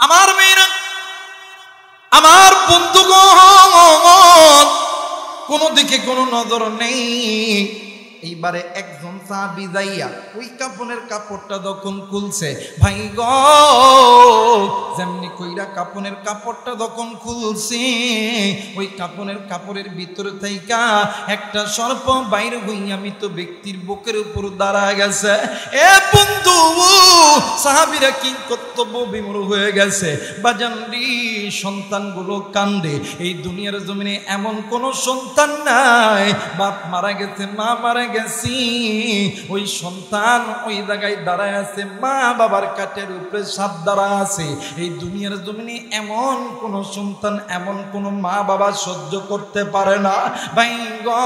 আমার মেয়েরা, আমার বন্ধুগণ, কোনো দিকে কোনো নজর নেই। এইবারে একজন সাহাবী যাইয়া ওই কাপনের কাপড়টা যখন খুলছে, ভাই গো, যেমনি কইরা কাপনের কাপড়টা যখন খুলছে, ওই কাপনের কাপড়ের ভিতরে থাইকা একটা সর্প বাইরে হইয়া মৃত ব্যক্তির বুকের উপর দাঁড়া গেছে। এ বন্ধু, সাহাবীরা কি কর্তব্য বিমূঢ় হয়ে গেছে। বাজানরি, সন্তানগুলো কান্দে। এই দুনিয়ার জমিনে এমন কোন সন্তান নাই, বাপ মারা গেছে, মা মারা গেছি, ওই সন্তান ওই জায়গায় দাঁড়ায় আছে, মা বাবার কাঠের উপরে সাপ দাঁড়ায় আছে। এই দুনিয়ার জমিনে এমন কোন সন্তান, এমন কোন মা বাবা সহ্য করতে পারে না। ভাই গো,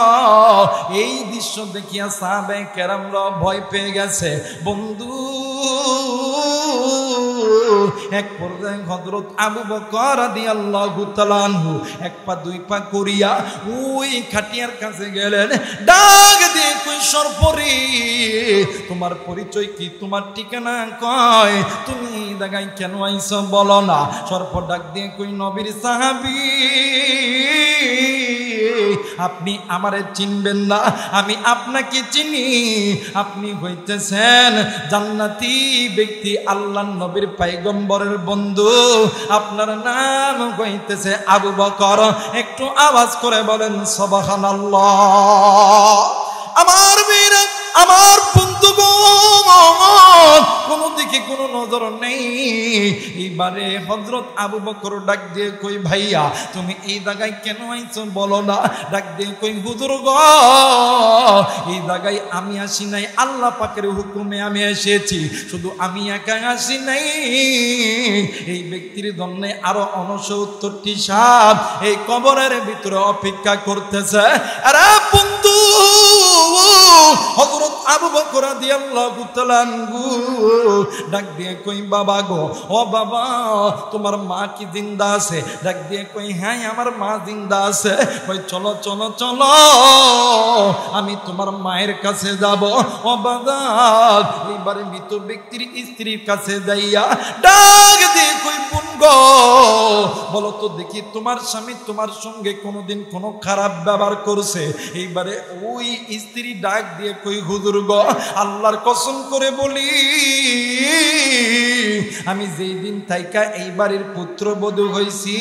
এই দৃশ্য দেখিয়া সাহাবায়ে কেরামরা ভয় পেয়ে গেছে। বন্ধু, এক পর্যায়ে হযরত আবু বকর রাদিয়াল্লাহু তাআলা আনহু এক পা দুই পা করিয়া ওই খাটিয়ার কাছে গেলেন। ডাক দিয়ে কই, সর্পরে, তোমার পরিচয় কি, তোমার ঠিকানা কয়, তুমি জায়গায় কেন আইছো বলো না। সর্প ডাক দিয়ে কই, নবীর সাহাবী, আপনি আমারে চিনবেন না, আমি আপনাকে চিনি। আপনি হইতেছেন জান্নাতি ব্যক্তি, আল্লাহর নবীর পয়গম্বরের বন্ধু। আপনার নাম হইতেছে আবু বকর। একটু আওয়াজ করে বলেন সুবহানাল্লাহ। আমার মেয়েরা, আমার বন্ধুগণ, কোন দিকে কোনো নজর নেই। এইবারে হযরত আবু বকর ডাক দিয়ে কই, ভাইয়া তুমি এই জায়গায় কেন আইছো বলো না। ডাক দিয়ে কই, হুজুর গো, এই জায়গায় আমি আসি নাই, আল্লাহ পাকের হুকুমে আমি এসেছি। শুধু আমি একা আসি নাই, এই ব্যক্তির জন্য আরো 69টি সাপ এই কবরের ভিতরে অপেক্ষা করতেছে। আরে বন্ধু, হযরত আবু বকর রাদিয়াল্লাহু তাআলা আনহু ডাক দিয়ে কই, বাবা গো, ও বাবা, তোমার মা কি জিন্দা আছে? ডাক দিয়ে কই, হ্যাঁ আমার মা জিন্দা আছে। কই, চলো চলো চলো, আমি তোমার মায়ের কাছে যাব। ও বাবা, এইবারে মৃত ব্যক্তির স্ত্রীর কাছে যাইয়া ডাক দিয়ে কই, বোন গো, বলো তো দেখি, তোমার স্বামী তোমার সঙ্গে কোনোদিন কোনো খারাপ ব্যবহার করছে? এইবারে ওই স্ত্রী ডাক দিয়ে কই, হুজুর গো, আল্লাহর কসম করে বলি, আমি যেই দিন থাইকা এই বাড়ির পুত্রবধূ হইছি,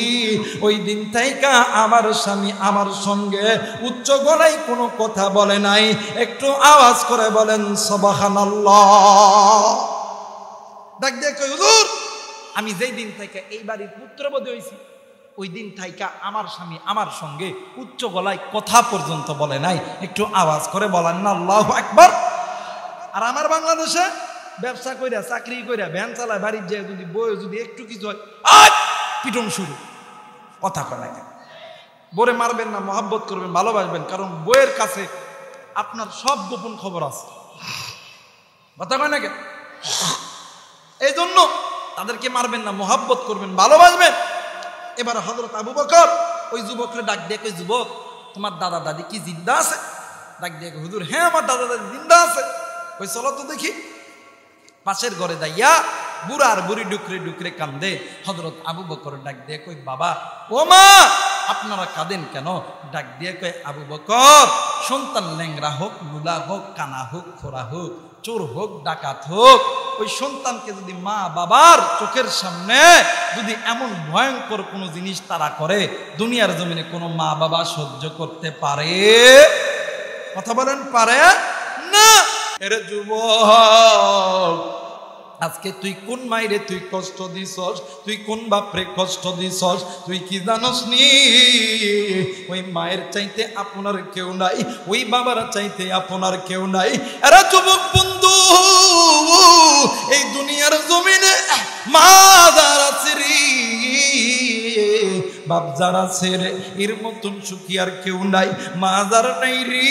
ওই দিন থাইকা আমার স্বামী আমার সঙ্গে উচ্চ গলায় কোনো কথা বলে নাই। একটু আওয়াজ করে বলেন সুবহানাল্লাহ। ডাক দিয়ে কই, হুজুর, আমি যেই দিন থাইকা এই বাড়ির পুত্রবধূ হইছি, ওই দিন থাইকা আমার স্বামী আমার সঙ্গে উচ্চ গলায় কথা পর্যন্ত বলে নাই। একটু আওয়াজ করে বলেন না আল্লাহু আকবার। আর আমার বাংলাদেশে ব্যবসা কইরা, চাকরি কইরা, ভ্যান চালায়, বাড়ির যে যদি বই যদি একটু কিছু হয়, পিটন শুরু। কথা কয় না কেন? বরে মারবেন না, মহাব্বত করবেন, ভালোবাসবেন, কারণ বইয়ের কাছে আপনার সব গোপন খবর আছে। কথা কয় না কেন? এই জন্য তাদেরকে মারবেন না, মহাব্বত করবেন, ভালোবাসবেন। এবার হযরত আবু বকর ওই যুবককে ডাক দিয়ে কই, যুবক, তোমার দাদা দাদি কি জিন্দা আছে? ডাক দিয়ে কই, হুজুর, হ্যাঁ আমার দাদা দাদি জিন্দা আছে। কই, চলো তো দেখি। পাশের ঘরে যাইয়া বুড়া আর বুড়ি ডুকরে ডুকরে কান্দে। হযরত আবু বকর ডাক দিয়ে কই, বাবা, ও মা, আপনারা কাঁদেন কেন? ডাক দিয়ে কই, আবু বকর, সন্তান ল্যাংরা হোক, লুলা হোক, কানা হোক, খোরা হোক, চোর হোক, ডাকাত হোক, ওই সন্তানকে যদি মা বাবার চোখের সামনে যদি এমন ভয়ঙ্কর কোনো জিনিস তারা করে, দুনিয়ার জমিনে কোনো মা বাবা সহ্য করতে পারে? কথা বলেন, পারে না? এরে যুবক, আজকে তুই কোন মাইরে তুই কষ্ট দিছস, তুই কোন বাপরে কষ্ট দিছস, তুই কি জানস নি? ওই মায়ের চাইতে আপনার কেউ নাই, ওই বাবার চাইতে আপনার কেউ নাই। এরা যুবক বন্ধু, এই দুনিয়ার জমিনে মা যারা আছে রে, বাপ যারা আছে রে, এর মতন সুখী আর কেউ নাই। মা যারা নাই রে,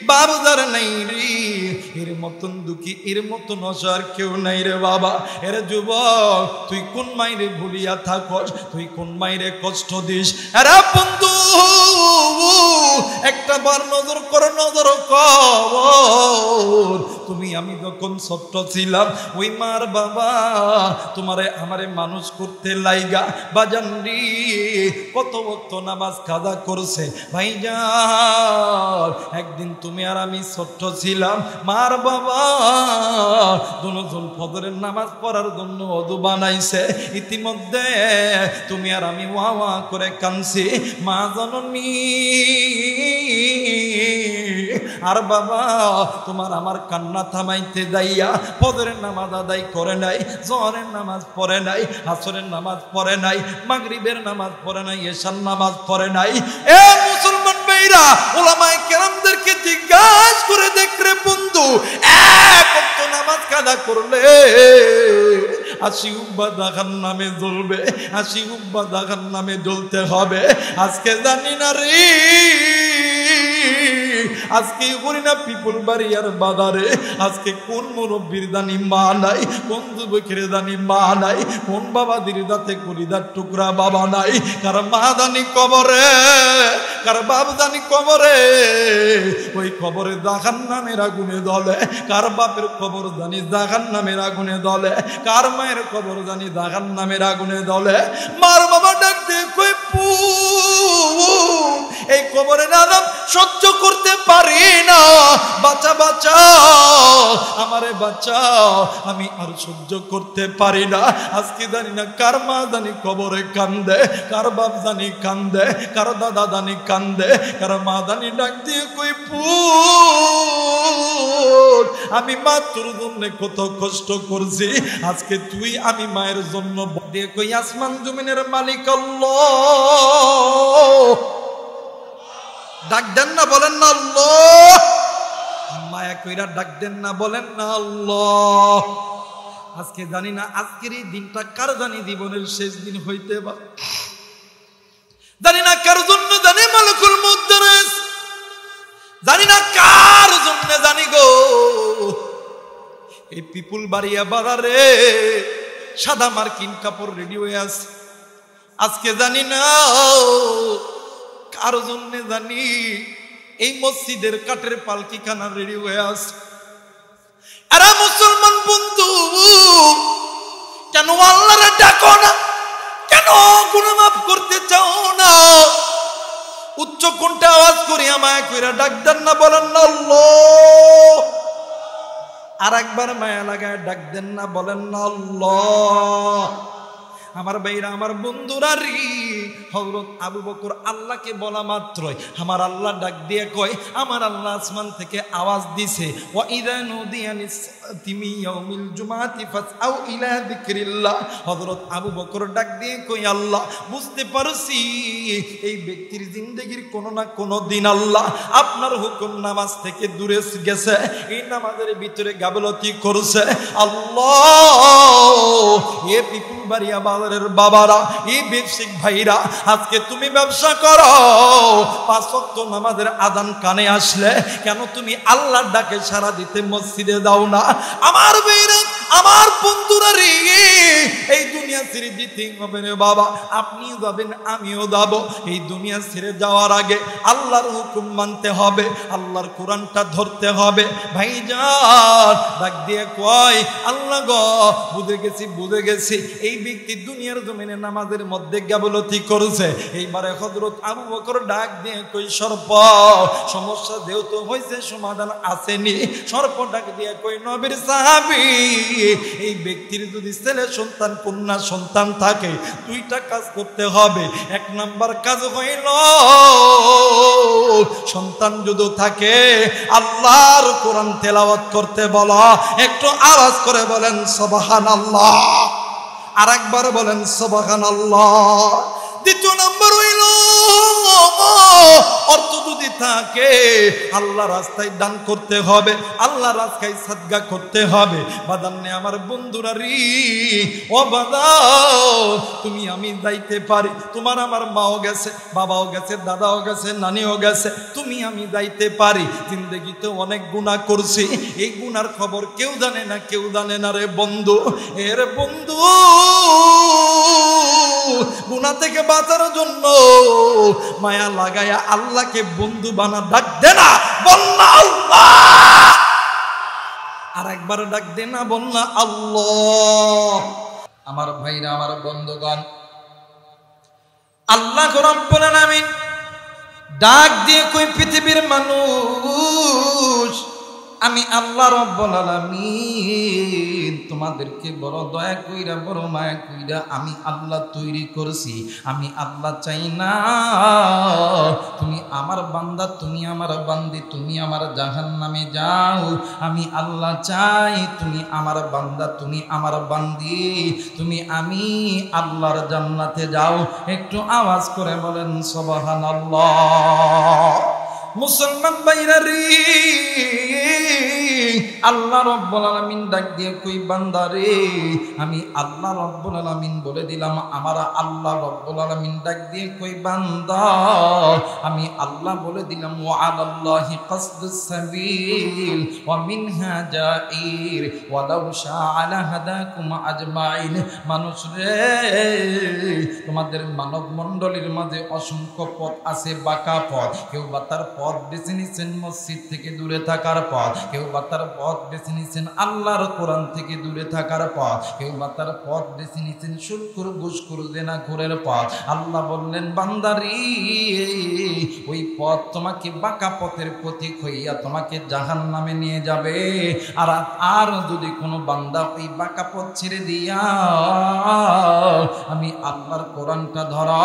বাপ যারা নাই রে, এর মতন দুঃখী এর মতন অসার কেউ নাই রে বাবা। এর যুবক তুই কোন মাইরে ভুলিয়া থাকস, তুই কোন মাইরে কষ্ট দিস? এরা বন্ধু একটা বার নজর কর, নজর কর। তুমি আমি যখন ছোট্ট ছিলাম ওই মার বাবা তোমারে আমারে মানুষ করতে লাইগা বাজান রে কত ওয়াক্ত নামাজ কাজা করছে ভাইজান। একদিন তুমি আর আমি ছোট্ট ছিলাম, মার বাবা দুজন ফজরের নামাজ পড়ার জন্য ওযু বানাইছে। ইতিমধ্যে তুমি আর আমি ওয়া ওয়া করে কাঁদছি, মা জননী আর বাবা তোমার আমার কান্না থামাইতে যাইয়া ফজরের নামাজ আদায় করে নাই, জোহরের নামাজ পড়ে নাই, আসরের নামাজ পড়ে নাই, মাগরিবের নামাজ পড়ে নাই, এশার নামাজ পড়ে নাই। এ মুসলমান ভাইরা, উলামায়ে কেরামদেরকে জিজ্ঞাসা করে দেখ রে বন্ধু, এক ওয়াক্ত নামাজ কাজা করলে 80 উব্বা জাহান্নামে জ্বলবে, 80 উব্বা জাহান্নামে জ্বলতে হবে। আজকে জানি না রে, আজকে করি না পিপুল বাড়িয়ার বাজারে আজকে কোন মুরব্বীর দানি মা নাই, কোন যুবকের দানি মা নাই, কোন বাবাদের দাতে কলিদার টুকরা বাবা নাই। কার মা দানি কবরে, কার বাপ দানি কবরে, ওই কবরে জাহান্নামের আগুনে জ্বলে। কার বাপের কবর জানি জাহান্নামের আগুনে জ্বলে, কার মায়ের কবর জানি জাহান্নামের আগুনে জ্বলে। মার বাবা ডাক দিয়ে কই পু এই কবরের আযাব সহ্য করতে পারি না, বাঁচা বাঁচাও আমারে বাঁচাও, আমি আর সহ্য করতে পারি না। আজকে জানি না কার মা জানি কবরে কান্দে, কার বাপ জানি কান্দে, কার দাদা জানি কান্দে, কার মা জানি ডাক দিয়ে কই পুত আমি মা তোর জন্য কত কষ্ট করছি, আজকে তুই আমি মায়ের জন্য দিয়ে কই আসমান জমিনের মালিক আল্লাহ। ডাক দেন না, বলেন না আল্লাহ। মায়া কইরা ডাক দেন না, বলেন না আল্লাহ। আজকে জানি না আজকের এই দিনটা কার জানি জীবনের শেষ দিন হইতে পারে, জানি না কার জন্য জানি মালাকুল মউত দাঁড়ায়, জানি না কার জন্য জানি গো এই পিপুল বাড়িয়া বাজারে সাদা মার্কিন কাপড় রেডি হয়ে আছে। আজকে জানি না কার জন্য জানি এই মসজিদের কাঠের পালকি খানা রেডি হয়ে আছে। আরে মুসলমান বন্ধু, কেন আল্লাহরে ডাকো না, কেন গুনাহ মাফ করতে চাও না? উচ্চ কণ্ঠে আওয়াজ করি আমায় কইরা ডাক দেন না, বলেন না আল্লাহ। আর একবার মায়া লাগায় ডাক দেন না, বলেন না আল্লাহ। আমার ভাইরা, আমার বন্ধুরা রে, হযরত আবু বকর আল্লাহকে বলা মাত্রই আমার আল্লাহ ডাক দিয়ে কয়, আমার আল্লাহ আসমান থেকে আওয়াজ দিছে, ওয়া ইযা নুদিয়া লিস-সালাতি মিন ইয়াউমিল জুমআতি ফাসআউ ইলা যিকরিল্লাহ। হযরত আবু বকর ডাক দিয়ে কই, আল্লাহ বুঝতে পারছি এই ব্যক্তির জিন্দেগির কোনো না কোনো দিন আল্লাহ আপনার হুকুম নামাজ থেকে দূরে গেছে, এই নামাজের ভিতরে গাফলতি করছে। আল্লাহ এ পিপুল বাড়িয়া বাবারা, এই ব্যবসায়িক ভাইরা, আজকে তুমি ব্যবসা করো, 5 ওয়াক্ত নামাজের আযান কানে আসলে কেন তুমি আল্লাহর ডাকে সাড়া দিতে মসজিদে দাও না? আমার ভাইরা, আমার বন্ধুরা রে, এই দুনিয়া ছেড়ে দিতে হবে রে বাবা, আপনিও যাবেন আমিও যাব। এই দুনিয়া ছেড়ে যাওয়ার আগে আল্লাহর হুকুম মানতে হবে, আল্লাহর কোরআনটা ধরতে হবে। ভাইজান ডাক দিয়ে কয়, আল্লাহ গো বুঝে গেছি, বুঝে গেছি এই ব্যক্তি দুনিয়ার জমিনে নামাজের মধ্যে গাফলতি করেছে। এইবারে হযরত আবু বকর ডাক দিয়ে কই, সর্প সমস্যা যেহেতু হয়েছে সমাধান আসেনি। সর্প ডাক দিয়ে কই, নবীর সাহাবী এই ব্যক্তির যদি ছেলে সন্তান কন্যা সন্তান থাকে 2টা কাজ করতে হবে। 1 নাম্বার কাজ হইল, সন্তান যদি থাকে আল্লাহর কোরআন তেলাওয়াত করতে বলো। একটু আওয়াজ করে বলেন সুবহানাল্লাহ, আর একবার বলেন সুবহানাল্লাহ। দ্বিতীয় নম্বর হইল অর্থ যদি থাকে আল্লাহ রাস্তায় দান করতে হবে, আল্লাহ রাস্তায় সাদকা করতে হবে। বাদান্নে আমার বন্ধুরা রে, ও বাদা তুমি আমি যাইতে পারি, তোমার আমার মাও গেছে, বাবাও গেছে, দাদাও গেছে, নানিও গেছে, তুমি আমি যাইতে পারি। জিন্দেগিতে অনেক গুনাহ করছি, এই গুনার খবর কেউ জানে না, কেউ জানে না রে বন্ধু। এর বন্ধু গুনাহ থেকে বাঁচার জন্য মায়া লাগায়া আল্লাহকে বন্ধু বানা, ডাক দে না, বল না আল্লাহ। আর একবার ডাক দে না, বল না আল্লাহ। আমার ভাইরা, আমার বন্ধুগণ, আল্লাহ রাব্বুল আলামিন ডাক দিয়ে কই পৃথিবীর মানুষ, আমি আল্লাহ রাব্বুল আলামিন তোমাদেরকে বড় দয়া কইরা, বড় মায়া কইরা আমি আল্লাহ তৈরি করছি। আমি আল্লাহ চাই না তুমি আমার বান্দা, তুমি আমার বান্দি, তুমি আমার জাহান্নামে যাও। আমি আল্লাহ চাই তুমি আমার বান্দা, তুমি আমার বান্দি, তুমি আমি আল্লাহর জান্নাতে যাও। একটু আওয়াজ করে বলেন সুবহানাল্লাহ। মুসলমান ভাইরা রে, আল্লাহ রাব্বুল আলামিন ডাক দিয়ে কই বান্দা রে, আমি আল্লাহ রাব্বুল আলামিন বলে দিলাম। আমার আল্লাহ রাব্বুল আলামিন ডাক দিয়ে কই বান্দা, আমি আল্লাহ বলে দিলাম ওয়া আলাল্লাহি কাসদুস সাবিল ওয়া মিনহা জাইর ওয়া লাউ শাআ লাহাদাকুম আজমাইন। মানুষ রে, তোমাদের মানব মণ্ডলীর মাঝে অসংখ্য পথ আছে, বাঁকা পথ। কেউ বা তার পথ বেছে নিছেন মসজিদ থেকে দূরে থাকার পথ, কেউ বা তার পথ বেছে নিছেন আল্লাহর কোরআন থেকে দূরে থাকার পথ, কেউ বা তার পথ বেছে নিছেন সুদখোর, ঘুষখোর, জিনাখোরের পথ। আল্লাহ বললেন বান্দারি, ওই পথ তোমাকে বাঁকা পথের প্রতীক হইয়া তোমাকে জাহান্নামে নিয়ে যাবে। আর যদি কোনো বান্দা ওই বাঁকা পথ ছেড়ে দিয়া আমি আল্লাহর কোরআনটা ধরা,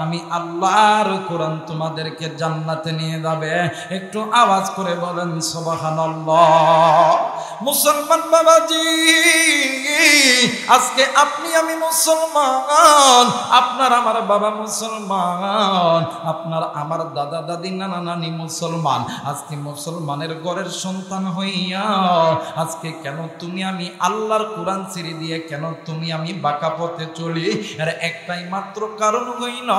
আমি আল্লাহর কোরআন তোমাদেরকে জান্নাতে নিয়ে যাবে। একটু আওয়াজ করে বলেন সুবহানাল্লাহ। মুসলমান বাবাজি, আজকে আপনি আমি মুসলমান, আপনার আমার বাবা মুসলমান, আপনার আমার দাদা দাদি নানা নানি মুসলমান। আজকে মুসলমানের ঘরের সন্তান হইয়া আজকে কেন তুমি আমি আল্লাহর কোরআন ছেড়ে দিয়ে কেন তুমি আমি বাঁকা পথে চলি? এর একটাই মাত্র কারণ হইল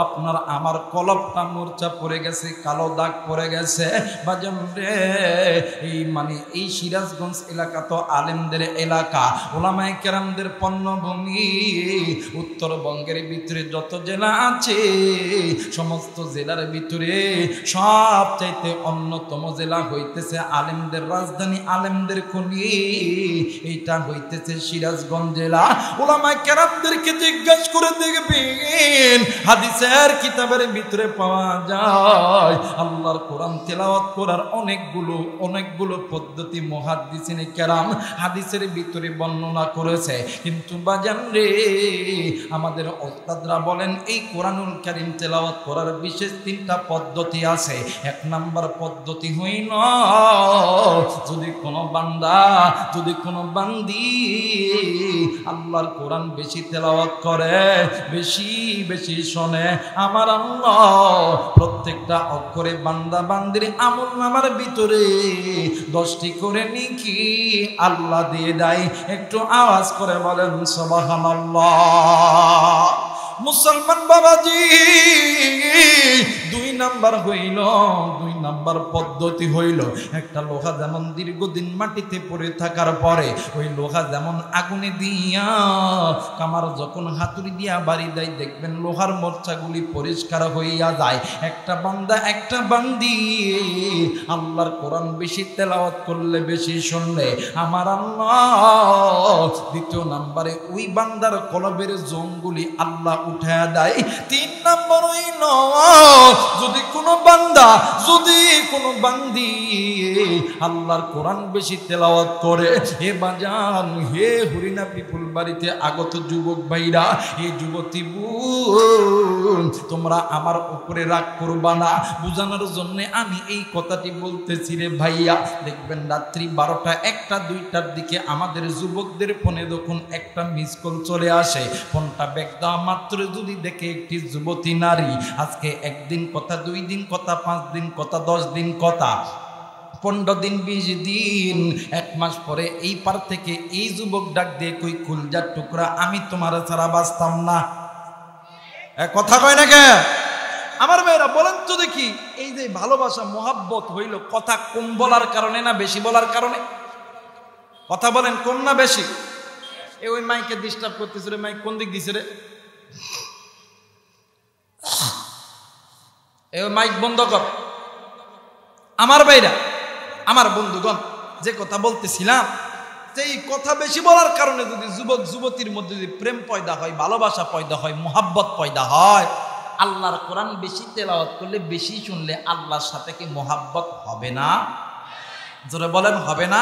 আপনার আমার কলবটা মূর্ছা পড়ে গেছে, কালো দাগ পড়ে গেছে। বাজান রে, এই সিরাজগঞ্জ এলাকা তো আলেমদের এলাকা, ওলামায়ে কেরামদের পণ্যভূমি। উত্তরবঙ্গের ভিতরে যত জেলা আছে সমস্ত জেলার ভিতরে সবচাইতে অন্যতম জেলা হইতেছে আলেমদের রাজধানী, আলেমদের খনি, এইটা হইতেছে সিরাজগঞ্জ জেলা। ওলামায়ে কেরামদেরকে জিজ্ঞাসা করে দেখবেন হাদিসের কিতাবের ভিতরে পাওয়া যায় আল্লাহর কোরআন তেলাওয়াত করার অনেকগুলো পদ্ধতি মুহাদ্দিসিনে কেরাম হাদিসের ভিতরে বর্ণনা করেছে। কিন্তু বাজান রে, আমাদের ওস্তাদরা বলেন এই কোরআনুল কারীম তেলাওয়াত করার বিশেষ 3টা পদ্ধতি আছে। 1 নাম্বার পদ্ধতি হইল যদি কোনো বান্দা, যদি কোনো বান্দি আল্লাহর কোরআন বেশি তেলাওয়াত করে, বেশি বেশি শোনে, আমার আল্লাহ প্রত্যেকটা অক্ষরে বান্দা বান্দির আমলনামার ভিতরে 10টি করে নেকি আল্লাহ দিয়ে দেয়। একটু আওয়াজ করে বলেন সুবহানাল্লাহ। মুসলমান বাবাজি, 2 নাম্বার পদ্ধতি হইল একটা লোহা যেমন দীর্ঘদিন মাটিতে পড়ে থাকার পরে ওই লোহা যেমন আগুনে দিয়া কামার যখন হাতুড়ি দিয়া বাড়ি দেয় দেখবেন লোহার মোর্চাগুলি পরিষ্কার হইয়া যায়। একটা বান্দা, একটা বান্দি আল্লাহর কোরআন বেশি তেলাওয়াত করলে, বেশি শুনলে আমার আল্লাহ 2 নম্বরে ওই বান্দার কলবের জংগুলি আল্লাহ উঠায় দেয়। 3 নম্বর হইল যদি কোনো বান্দা যদি কোনো বান্দি আল্লাহর কোরআন বেশি তেলাওয়াত করে, হে বাজান, হে হরিণা পিপুল বাড়িতে আগত যুবক ভাইরা, হে যুবতী বোন, তোমরা আমার উপরে রাগ করবা না, বুঝানোর জন্য আমি এই কথাটি বলতেছি রে ভাইয়া। দেখবেন রাত্রি 12টা 1টা 2টার দিকে আমাদের যুবকদের ফোনে যখন একটা মিস কল চলে আসে, ফোনটা ব্যাক দেওয়া মাত্র যদি দেখে একটি যুবতী নারী আজকে 1 দিন কথা, 2 দিন কথা, 5 দিন কথা, 10 দিন কথা, 15 দিন, 20 দিন, 1 মাস পরে এই পার থেকে এই যুবক ডাক দিয়ে কই কুলজার টুকরা, আমি তোমার ছাড়া বাঁচতাম না। কথা কয় না কে আমার ভাইরা? বলেন তো দেখি, এই যে ভালোবাসা মোহাব্বত হইল কথা কম বলার কারণে না বেশি বলার কারণে? কথা বলেন, কম না বেশি? ওই মাইকে ডিস্টার্ব করতেছে রে, মাইক কোন দিক দিছে রে? ওই মাইক বন্ধ কর। আমার ভাইরা, আমার বন্ধুগণ, যে কথা বলতেছিলাম, যে এই কথা বেশি বলার কারণে যদি যুবক যুবতীর মধ্যে যদি প্রেম পয়দা হয়, ভালোবাসা পয়দা হয়, মোহাব্বত পয়দা হয়, আল্লাহর কোরআন বেশি তেলাওয়াত করলে, বেশি শুনলে আল্লাহর সাথে কি মোহাব্বত হবে না? জোরে বলেন, হবে না?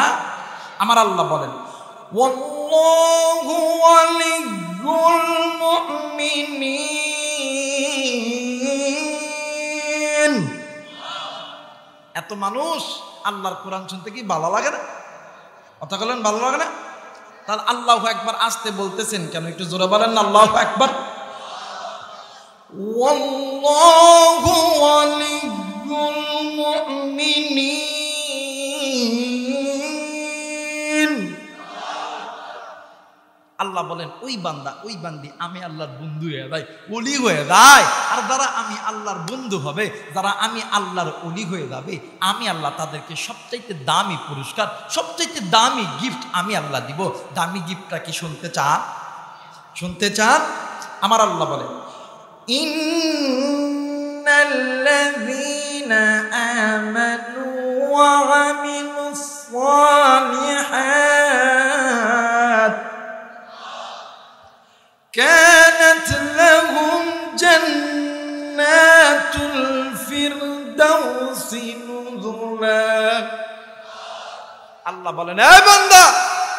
আমার আল্লাহ বলেন, ওয়াল্লাহু ওয়ালিয়ুল মুমিনিন। এত মানুষ আল্লাহর কোরআন শুনতে কি ভালো লাগে না? কথা বলেন, ভালো লাগে না? তাহলে আল্লাহু আকবার আসতে বলতেছেন কেন? একটু জোরে বলেন না, আল্লাহু আকবার। ওয়াল্লাহু ওয়ালিয়ুল মুমিনিন। আল্লাহ বলেন ওই বান্দা ওই বান্দি আমি আল্লাহর বন্ধু হয়ে যায়, ওলি হয়ে যায়। আর যারা আমি আল্লাহর বন্ধু হবে, যারা আমি আল্লাহর ওলি হয়ে যাবে, আমি আল্লাহ তাদেরকে সবচাইতে দামি পুরস্কার, সবচাইতে দামি গিফট আমি আল্লাহ দিব। দামি গিফটটা কি শুনতে চান? শুনতে চান? আমার আল্লাহ বলেন, ইন্নাল্লাযীনা আমানু ওয়া আমিলুস সালিহাত كانت لهم جنات الفردوس نزلا। আল্লাহ বলেন, এ বান্দা,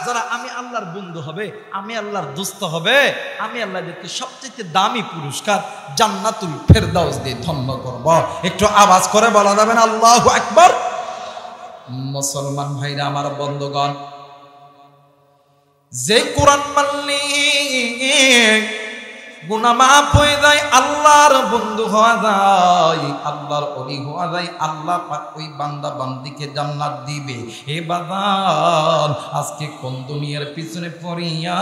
যারা আমি আল্লাহর বন্ধু হবে, আমি আল্লাহর দোস্ত হবে, আমি আল্লাহদেরকে সবচেয়ে দামি পুরস্কার জান্নাতুল ফেরদাউস দিয়ে ধন্য করব। একটু আওয়াজ করে বলা যাবে না আল্লাহু আকবার? মুসলমান ভাইরা, আমার বন্ধুগণ, যে কোরআন মানলে গুনাহ মাফ হয়ে যায়, আল্লাহর বন্ধু হওয়া যায়, আল্লাহর ওলি হওয়া যায়, আল্লাহ পাক ওই বান্দা বান্দিকে জান্নাত দিবে। হে বাদান, আজকে কোন দুনিয়ার পিছনে পড়িয়া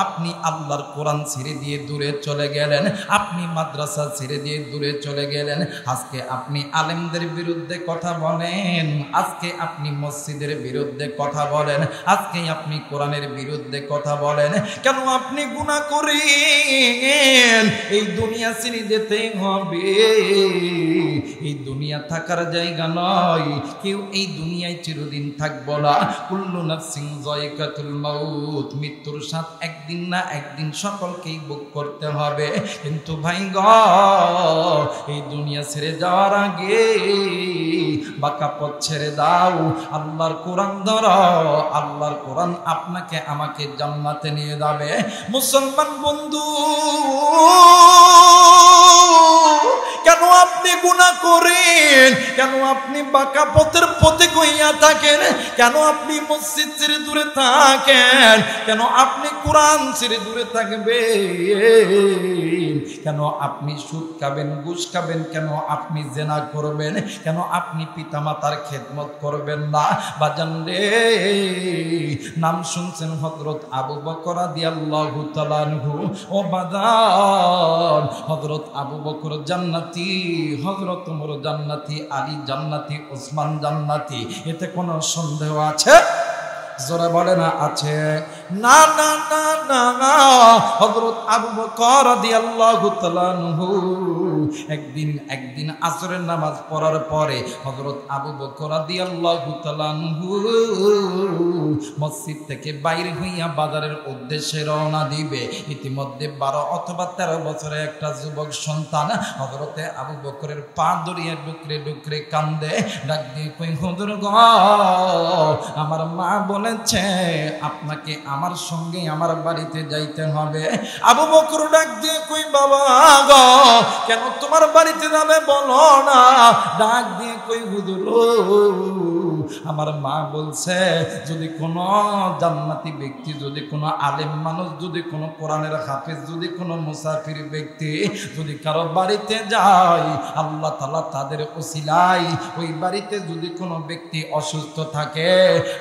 আপনি আল্লাহর কোরআন ছেড়ে দিয়ে দূরে চলে গেলেন, আপনি মাদ্রাসা ছেড়ে দিয়ে দূরে চলে গেলেন, আজকে আপনি আলেমদের বিরুদ্ধে কথা বলেন, আজকে আপনি মসজিদের বিরুদ্ধে কথা বলেন, আজকে আপনি কোরআনের বিরুদ্ধে কথা বলেন, কেন আপনি গুনাহ করেন? এই দুনিয়া ছেড়ে যেতে হবে, এই দুনিয়া থাকার জায়গা নয়, কেউ এই দুনিয়ায় চিরদিন থাকবো না। কুল্লু নাফসিন যায়কাতুল মাউত, মৃত্যুর স্বাদ একদিন না একদিন সকলকেই ভোগ করতে হবে। কিন্তু ভাই গো, এই দুনিয়া ছেড়ে যাওয়ার আগে বাঁকা পথ ছেড়ে দাও, আল্লাহর কোরআন ধরো, আল্লাহর কোরআন আপনাকে আমাকে জান্নাতে নিয়ে যাবে। মুসলমান বন্ধু, কেন আপনি গুনাহ করেন? কেন আপনি বাঁকা পথের পথে কইয়া থাকেন? কেন আপনি মসজিদ ছেড়ে দূরে থাকেন? কেন আপনি কোরআন ছেড়ে দূরে থাকবেন? কেন আপনি সুদ খাবেন, ঘুষ খাবেন? কেন আপনি জিনা করবেন? কেন আপনি পিতামাতার খেদমত করবেন না? বাজান রে, নাম শুনছেন হযরত আবু বকর রাদিয়াল্লাহু তাআলা আনহু। ও বাজান, হযরত আবু বকর জান্নাতি, হযরত ওমর জান্নাতি, আলী জান্নাতি, ওসমান জান্নাতি, এতে কোনো সন্দেহ আছে? জোরে বলে না আছে? না না না না, হযরত আবু বকর রাদিয়াল্লাহু তাআলা আনহু একদিন আসরের নামাজ পড়ার পরে হযরত আবু বকর রাদিয়াল্লাহু তাআলা আনহু মসজিদ থেকে বাইরে হইয়া বাজারের উদ্দেশ্যে রওনা দিবে। ইতিমধ্যে 12 অথবা 13 বছরের একটা যুবক সন্তান হযরতে আবু বকরের পা ধরিয়া ডুকরে ডুকরে কান্দে, ডাক দিয়ে কই হুজুর গো, আমার মা বলেছে আপনাকে আমার সঙ্গে আমার বাড়িতে যাইতে হবে। আবু বকর ডাক দিয়ে কই বাবা গো, কেন তোমার বাড়িতে যাবে বলো না? ডাক দিয়ে কই হুজুর আমার মা বলছে যদি কোনো জান্নাতি ব্যক্তি, যদি কোনো আলেম মানুষ, যদি কোনো কোরআনের হাফেজ, যদি কোনো মুসাফির ব্যক্তি যদি কারো বাড়িতে যায়, আল্লাহ তাআলা তাদের ওসিলায় ওই বাড়িতে যদি কোনো ব্যক্তি অসুস্থ থাকে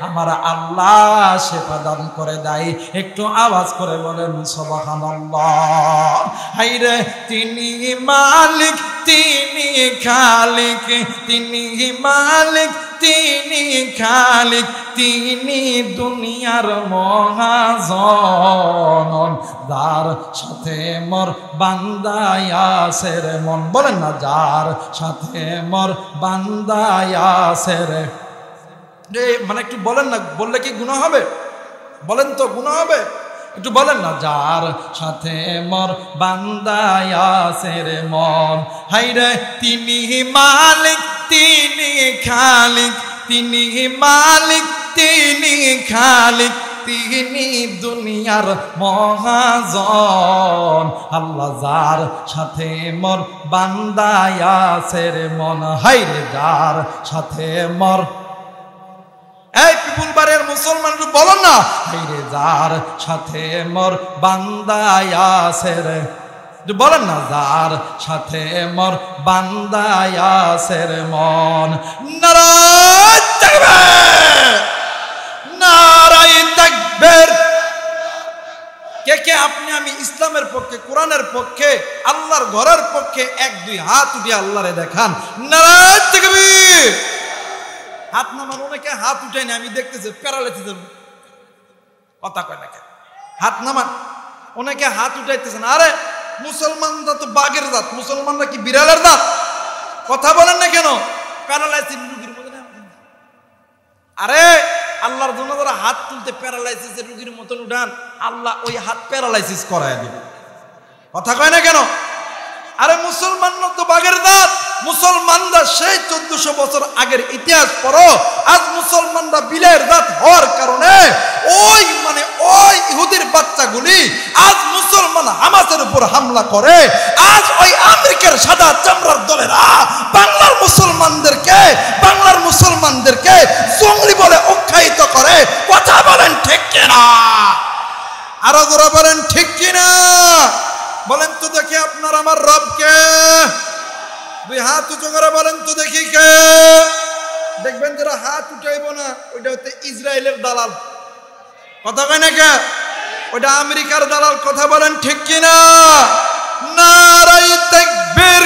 আমার আল্লাহ সেবা দান করে দেয়। একটু আওয়াজ করে বলেন সুবহানাল্লাহ। হায়রে তিনি মালিক, তিনি খালিক, তিনি মালিক, তিনি খালিক, তিনি দুনিয়ার মহাজন, যার সাথে মোর বান্দায় আছে রে মন। বলেন না, যার সাথে মোর বান্দায় আছে রে। মানে একটু বলেন না, বললে কি গুনাহ হবে? বলেন তো, গুনাহ হবে? একটু বলেন না, যার সাথে মোর বান্দায় আছে রে মন। হায়রে তিনি মালিক, তিনি খালিক, তিনি মালিক, তিনি খালিক, তিনি দুনিয়ার মহাজন, আল্লাহ যার সাথে মোর বান্দায় আছে রে মন। হায়রে যার সাথে মোর, এই পিপুল বাড়ির মুসলমান বলো না, হায়রে যার সাথে মোর বান্দায় আছে রে, বলেন না, যার সাথে মোর বান্দায় আছে রে মন। নারায়ে তাকবীর, নারায়ে তাকবীর। কে কে আপনি আমি ইসলামের পক্ষে, কোরআনের পক্ষে, আল্লাহর ঘরের পক্ষে? 1-2 হাত উঠিয়ে আল্লাহরে দেখান। নারায়ে তাকবীর। হাত নামান। অনেকে হাত উঠে না, আমি দেখতেছি প্যারালাইসিসের কথা কয় না, হাত নামান। অনেকে হাত উঠাইতেছেন। আরে মুসলমানরা তো বাঘের জাত, মুসলমানরা কি বিড়ালের জাত? কথা বলেন না কেন? প্যারালাইসিস রোগীর মতো না। আরে আল্লাহর জন্য যারা হাত তুলতে প্যারালাইসিসের রোগীর মতন উঠান, আল্লাহ ওই হাত প্যারালাইসিস করায় দিবে। কথা কয় না কেন? আরে মুসলমানরা তো বাঘের জাত। মুসলমানরা সেই 1400 বছর আগের ইতিহাস পড়ো। আজ মুসলমানরা বিলের জাত হওয়ার কারণে ওই ইহুদির বাচ্চাগুলি আজ মুসলমান হামাসের উপর হামলা করে। আজ ওই আমেরিকার সাদা চামড়ার দলেরা বাংলার মুসলমানদেরকে জঙ্গলি বলে আখ্যায়িত করে। কথা বলেন ঠিক কিনা? আরো জোরে বলেন ঠিক কিনা? বলেন তো দেখি আপনার আমার রবকে। 2 হাত উঁচু করে বলেন তো দেখি কে? দেখবেন যারা হাত উঠাইব না, ওইটা হচ্ছে ইসরায়েলের দালাল। কথা কয় না কে? ওইটা আমেরিকার দালাল। কথা বলেন ঠিক কিনা? নারায়ে তাকবীর,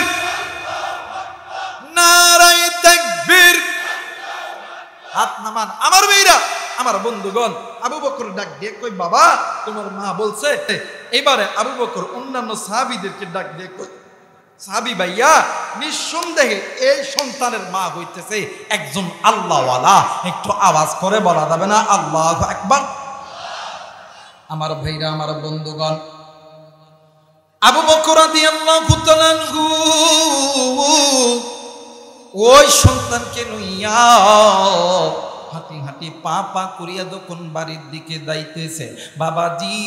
নারায়ে তাকবীর। হাত নামান আমার মেয়েরা, আমার বন্ধুগণ। আবু বকর ডাক দিয়ে কই বাবা তোমার মা বলছে। এবারে আবু বকর অন্যান্য সাহাবীদেরকে ডাক দিয়ে কই সাহাবী ভাইয়া, নিঃসন্দেহে এই সন্তানের মা হইতেছে একজন আল্লাহওয়ালা। একটু আওয়াজ করে বলা যাবে না আল্লাহু আকবার? আমার ভাইরা, আমার বন্ধুগণ, আবু বকর রাদিয়াল্লাহু তাআলা আনহু ওই সন্তানকে লইয়া হাঁটি হাঁটি পা পা করিয়া যখন বাড়ির দিকে যাইতেছে, বাবাজি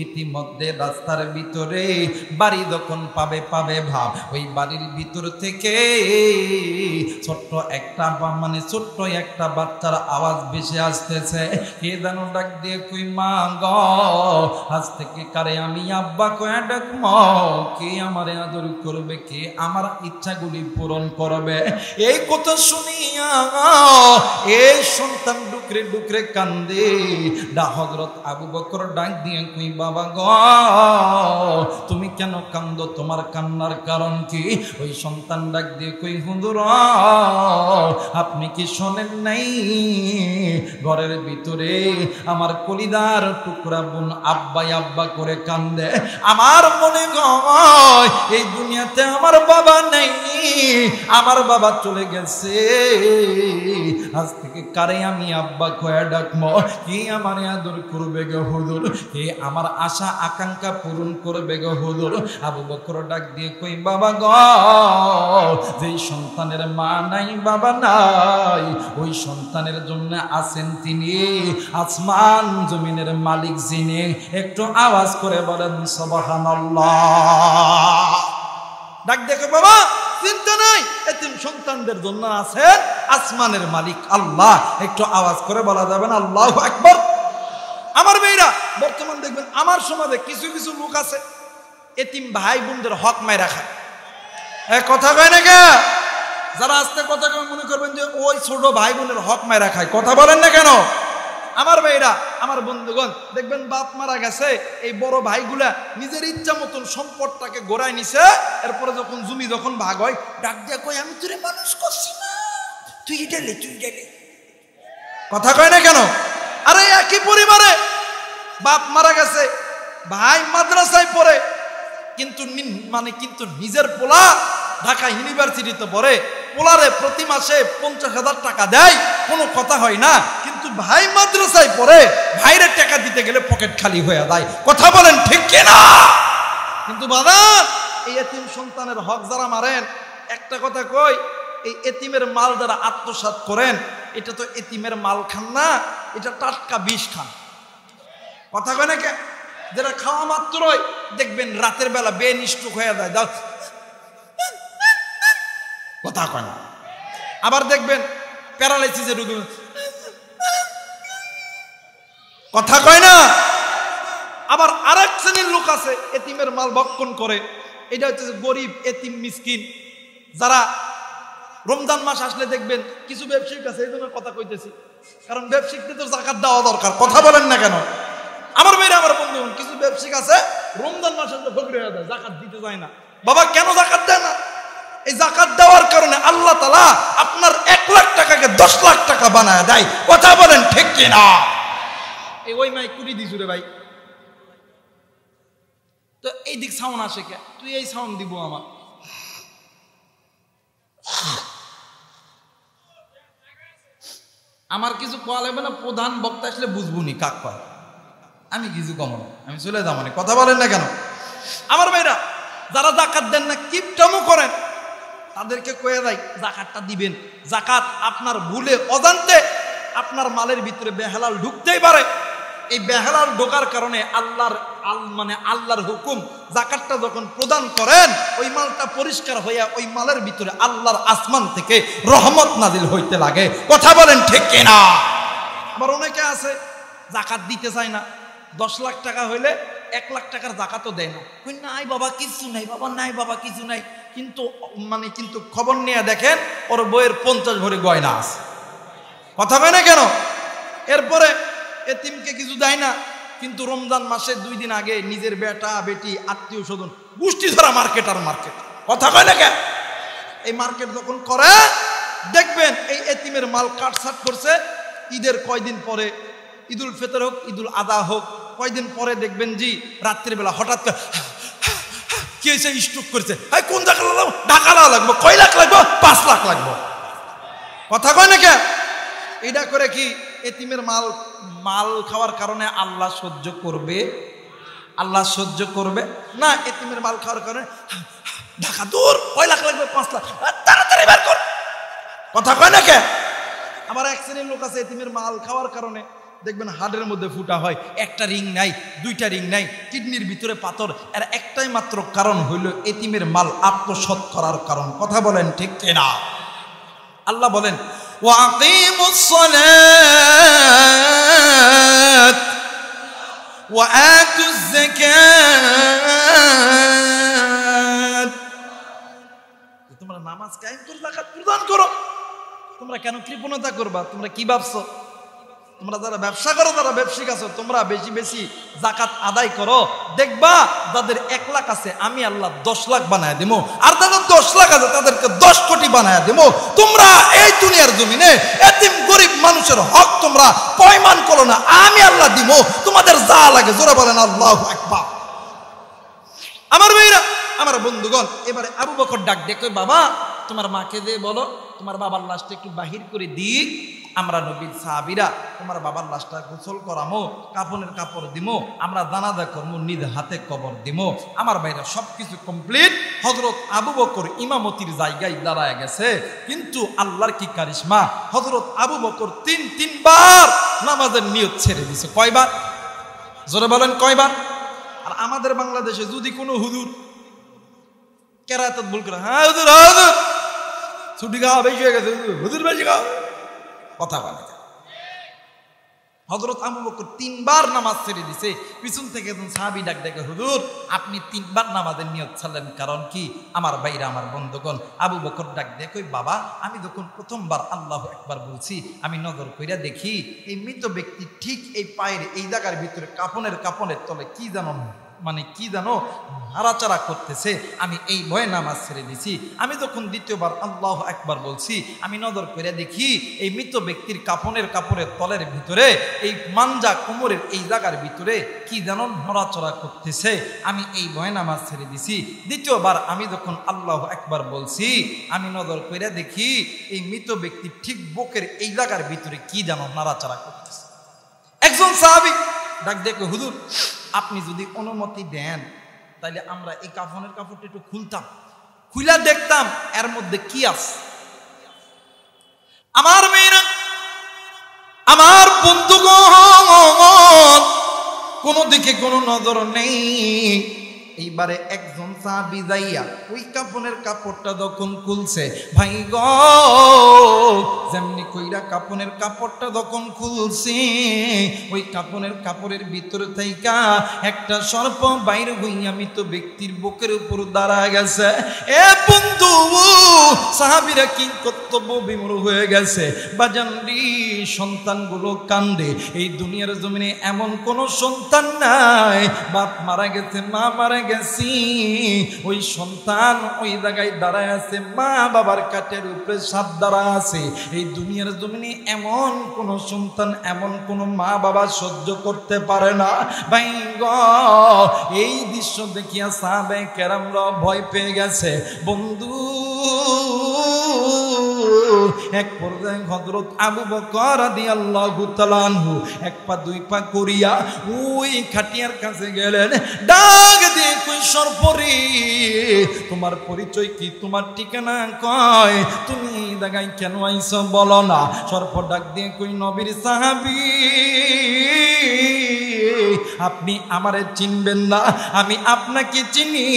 ইতিমধ্যে রাস্তার ভিতরে বাড়ি যখন পাবে ভাব, ওই বাড়ির ভিতর থেকে ছোট্ট একটা বাচ্চার আওয়াজ ভেসে আসতেছে। কে যেন ডাক দিয়ে কই মা গ, আজ থেকে কারে আমি আব্বা কয়া ডাকম, কে আমারে আদর করবে, কে আমার ইচ্ছাগুলি পূরণ করবে। এই কথা শুনিয়া এই সন্তান ডুকরে ডুকরে কান্দে। হযরত আবু বকর ডাক দিয়ে কই বাবা বাবা গো তুমি কেন কান্দো, তোমার কান্নার কারণ কি? ওই সন্তান ডাক দিয়ে কই হুজুর আপনি কি শোনেন নাই ঘরের ভিতরে আমার কলিদার টুকরা বোন আব্বা আব্বা করে কান্দে, আমার মনে হয় এই দুনিয়াতে আমার বাবা নেই, আমার বাবা চলে গেছে, আজ থেকে কারে আমি আব্বা কয়া ডাকবো, কে আমার আদর করবে গো হুজুর, কে আমার আশা আকাঙ্ক্ষা পূরণ করবে গো হুজুর? আবু বকর ডাক দিয়ে কই বাবা গো যেই সন্তানের মা নাই বাবা নাই ওই সন্তানের জন্য আছেন তিনি আসমান জমিনের মালিক যিনি, একটু আওয়াজ করে বলেন সুবহানাল্লাহ। ডাক দেখো বাবা চিন্তা নাই, এতিম সন্তানদের জন্য আছেন আসমানের মালিক আল্লাহ, একটু আওয়াজ করে বলা যাবে না আল্লাহু আকবার? আমার মেয়েরা বর্তমান দেখবেন আমার সমাজে কিছু কিছু লোক আছে এতিম ভাই বোনদের হক মাইরা খায়। কথা কয় না কে? যারা আস্তে কথা কয় মনে করবেন যে ওই ছোট ভাই বোনের হক মাইরা খায়, কথা বলেন না কেন? আমার ভাইরা আমার বন্ধুগণ দেখবেন বাপ মারা গেছে, এই বড় ভাইগুলা নিজের ইচ্ছা মতন সম্পদটাকে গোড়ায় নিছে, এরপরে যখন জমি যখন ভাগ হয় ডাক দিয়া কই আমি তোরে মানুষ করছি না, তুই ডেলে তুই ডেলে। কথা কয় না কেন? আরে একই পরিবারে বাপ মারা গেছে, ভাই মাদ্রাসায় পড়ে, কিন্তু কিন্তু নিজের পোলা ঢাকা ইউনিভার্সিটিতে পড়ে, পোলারে প্রতি মাসে 50,000 টাকা দেয়, কোনো কথা হয় না, কিন্তু ভাই মাদ্রাসায় পড়ে, ভাইরে টাকা দিতে গেলে পকেট খালি হয়ে যায়। কথা বলেন ঠিক কিনা? কিন্তু বাজার এই এতিম সন্তানের হক যারা মারেন, একটা কথা কই, এই এতিমের মাল যারা আত্মসাৎ করেন, এটা তো এতিমের মাল খান না, এটা টাটকা বিষ খান। কথা কয় না কে? যারা খাওয়া মাত্রই দেখবেন রাতের বেলা বেনিষ্ঠুক হয়ে যায়, কথা কয় না। আবার দেখবেন প্যারালাইসিসে রোগী, কথা কয় না। আবার আরেক শ্রেণীর লোক আছে এতিমের মাল ভক্ষণ করে, এটা হচ্ছে গরিব এতিম মিসকিন, যারা রমজান মাস আসলে দেখবেন কিছু ব্যবসায়িক আছে, এই জন্য কথা কইতেছি, কারণ ব্যবসায়িকদের তো যাকাত দেওয়া দরকার। কথা বলেন না কেন? আমার মেয়েরা আমার বন্ধু কিছু ব্যবসায়িক আছে রমজান মাসে ফকির হয়ে যায়, যাকাত দিতে যায় না। বাবা কেন যাকাত দেয় না? এই যাকাত দেওয়ার কারণে আল্লাহ তাআলা আপনার 1 লাখ টাকাকে 10 লাখ টাকা বানায় দেয়। কথা বলেন ঠিক কিনা? এই ওই মাই কুড়ি দিছু রে ভাই, তো এই দিক সাউন্ড আসে কে? তুই এই সাউন্ড দিব আমার। আমার কিছু কোয়া লাগবে না, প্রধান বক্তা আসলে বুঝবুনি কাক পায়, আমি কিছু কম না, আমি চলে যাবো না। কথা বলেন না কেন? আমার ভাইরা যারা যাকাত দেন না, কিপটামো করেন, তাদেরকে কয়ে দেয় যাকাতটা দিবেন। যাকাত আপনার ভুলে অজান্তে আপনার মালের ভিতরে বেহালাল ঢুকতেই পারে। এই বেহালাল ঢোকার কারণে আল্লাহর হুকুম, যাকাতটা যখন প্রদান করেন ওই মালটা পরিষ্কার হইয়া ওই মালের ভিতরে আল্লাহর আসমান থেকে রহমত নাজিল হইতে লাগে। কথা বলেন ঠিক কিনা? আবার অনেকে আছে যাকাত দিতে চায় না, 10 লাখ টাকা হইলে 1 লাখ টাকার যাকাতও দেয় না। কই নাই বাবা কিছু নাই, বাবা নাই বাবা কিছু নাই, কিন্তু খবর নিয়ে দেখেন ওর বইয়ের 50 ভরি গয়না আছে। কথা কয় না কেন? এরপরে এতিমকে কিছু দেয় না, কিন্তু রমজান মাসে 2 দিন আগে নিজের বেটা বেটি আত্মীয় স্বজন গোষ্ঠী ধরা মার্কেট। কথা কয় না কেন? এই মার্কেট যখন করে দেখবেন এই এতিমের মাল কাটছাট করছে, ঈদের কয়দিন পরে, ঈদুল ফিতর হোক ঈদুল আদহা হোক, কয়দিন পরে দেখবেন জি রাত্রিবেলা হঠাৎ করে কি হয়েছে, স্ট্রোক করেছে। কোন জায়গা লাগবো? ঢাকা লাগবো। কয় লাখ লাগবো? 5 লাখ লাগবো। কথা কয় না কে? এটা করে কি এতিমের মাল খাওয়ার কারণে আল্লাহ সহ্য করবে? আল্লাহ সহ্য করবে না। এতিমের মাল খাওয়ার কারণে ঢাকা দূর, কয় লাখ লাগবে? 5 লাখ, তাড়াতাড়ি বের কর। কথা কয় না কে? আবার এক শ্রেণীর লোক আছে এতিমের মাল খাওয়ার কারণে দেখবেন হাড়ের মধ্যে ফুটা হয়, একটা রিং নাই, 2টা রিং নাই, কিডনির ভিতরে পাথর, এর একটাই মাত্র কারণ হইল এতিমের মাল আত্মসাৎ করার কারণ। কথা বলেন ঠিক কিনা? আল্লাহ বলেন ওয়াকিমুস সালাত ওয়া আতুজ যাকাত। তোমরা নামাজ কায়েম করে যাকাত প্রদান করো। তোমরা কেন কৃপণতা করবা? তোমরা কি ভাবছো? তোমরা যারা ব্যবসা করো, যারা ব্যবসায়িক আছো, তোমরা বেশি বেশি যাকাত আদায় করো। দেখবা যাদের 1 লাখ আছে আমি আল্লাহ 10 লাখ বানায় দেবো, আর যাদের 10 লাখ আছে তাদেরকে 10 কোটি বানায় দেবো। তোমরা এই দুনিয়ার জমিনে এতিম গরিব মানুষের হক তোমরা পয়মান করো না, আমি আল্লাহ দিব তোমাদের যা লাগে। জোরে বলেন আল্লাহু আকবার। আমার ভাইরা, আমার বন্ধুগণ, এবারে আবু বকর ডাক ডেকে, বাবা তোমার মাকে দিয়ে বলো তোমার বাবার লাশটা একটু বাহির করে দিই। আমরা নবীর সাহাবীরা তোমার বাবার লাশটা গোসল করামো, কাফনের কাপড় দিমো, আমরা জানাজা করবো, নিজ হাতে কবর দিমো। আমার ভাইরা সবকিছু কমপ্লিট। হযরত আবু বকর ইমামতির জায়গায় দাঁড়ায় গেছে, কিন্তু আল্লাহর কি কারিশমা, হযরত আবু বকর তিনবার নামাজের নিয়ত ছেড়ে দিছে। কয়বার? জোরে বলেন কয়বার? আর আমাদের বাংলাদেশে যদি কোনো হুজুর কেরাত ভুল করে, হ্যাঁ হুজুর হুজুর ছুটি খাওয়া বেশি হয়ে গেছে, হুজুর বেশি খাওয়া, কথা বলে। হযরত আবু বকর 3বার নামাজ ছেড়ে দিছে। পিছন থেকে একজন সাহাবী ডাক দেখে, হুজুর আপনি 3বার নামাজের নিয়ত ছাড়লেন, কারণ কি? আমার ভাইরা, আমার বন্ধুগণ, আবু বকর ডাক দেখে, বাবা আমি যখন প্রথমবার আল্লাহু আকবার বলছি, আমি নজর কইরা দেখি এই মৃত ব্যক্তি ঠিক এই পায়ের এই জায়গার ভিতরে কাপনের তলে কি জানো নাড়াচাড়া করতেছে। আমি এই ভয়ে নামাজ ছেড়ে দিছি। আমি যখন দ্বিতীয়বার আল্লাহু আকবার বলছি, আমি নজর করে দেখি এই মৃত ব্যক্তির কাপড়ের তলের ভিতরে এই মাঞ্জা কোমরের এই জায়গার ভিতরে কি যেন নড়াচড়া করতেছে। আমি এই ভয়ে নামাজ ছেড়ে দিছি। দ্বিতীয়বার আমি যখন আল্লাহু আকবার বলছি, আমি নজর করে দেখি এই মৃত ব্যক্তির ঠিক বুকের এই জায়গার ভিতরে কি যেন নাড়াচাড়া করতেছে। একজন সাহাবী ডাক দেখে, হুজুর আপনি যদি অনুমতি দেন তাহলে আমরা এই কাফনের কাপড়টা একটু খুলতাম, খুলে দেখতাম এর মধ্যে কি আছে। আমার মেয়েরা, আমার বন্ধুগণ, কোনো দিকে কোনো নজর নেই। এইবারে একজন সাহাবী যাইয়া ওই কাফনের কাপড়টা যখন খুলছে, ভাই গো যেমনি কইরা কাফনের কাপড়টা যখন খুলছে, ওই কাপড়ের ভিতর থেকে একটা সর্প বাইরে হইয়া মৃত ব্যক্তির বুকের উপর দাঁড়া গেছে। এ বন্ধু, সাহাবীরা কি কর্তব্য বিমূঢ় হয়ে গেছে। বাজানরি সন্তানগুলো কান্দে। এই দুনিয়ার জমিনে এমন কোন সন্তান নাই, বাপ মারা গেছে, মা মারা গেছি, ওই সন্তান ওই জায়গায় দাঁড়ায় আছে, মা বাবার কাটের উপরে সাত দাঁড়া আছে। এই দুনিয়ার জমিনে এমন কোন সন্তান, এমন কোন মা বাবা সহ্য করতে পারে না। ভাই গো, এই দৃশ্য দেখিয়া সাহাবায়ে কেরামরা ভয় পেয়ে গেছে। বন্ধু, এক পর্যায়ে হযরত আবু বকর রাদিয়াল্লাহু তাআলা আনহু এক পা দুই পা করিয়া ওই খাটিয়ার কাছে গেলেন। ডাক দিয়ে কই, সর্পরে তোমার পরিচয় কি, তোমার ঠিকানা কয়, তুমি এই জায়গায় কেন আইছো বলো না। সর্প ডাক দিয়ে কই, নবীর সাহাবী আপনি আমারে চিনবেন না, আমি আপনাকে চিনি।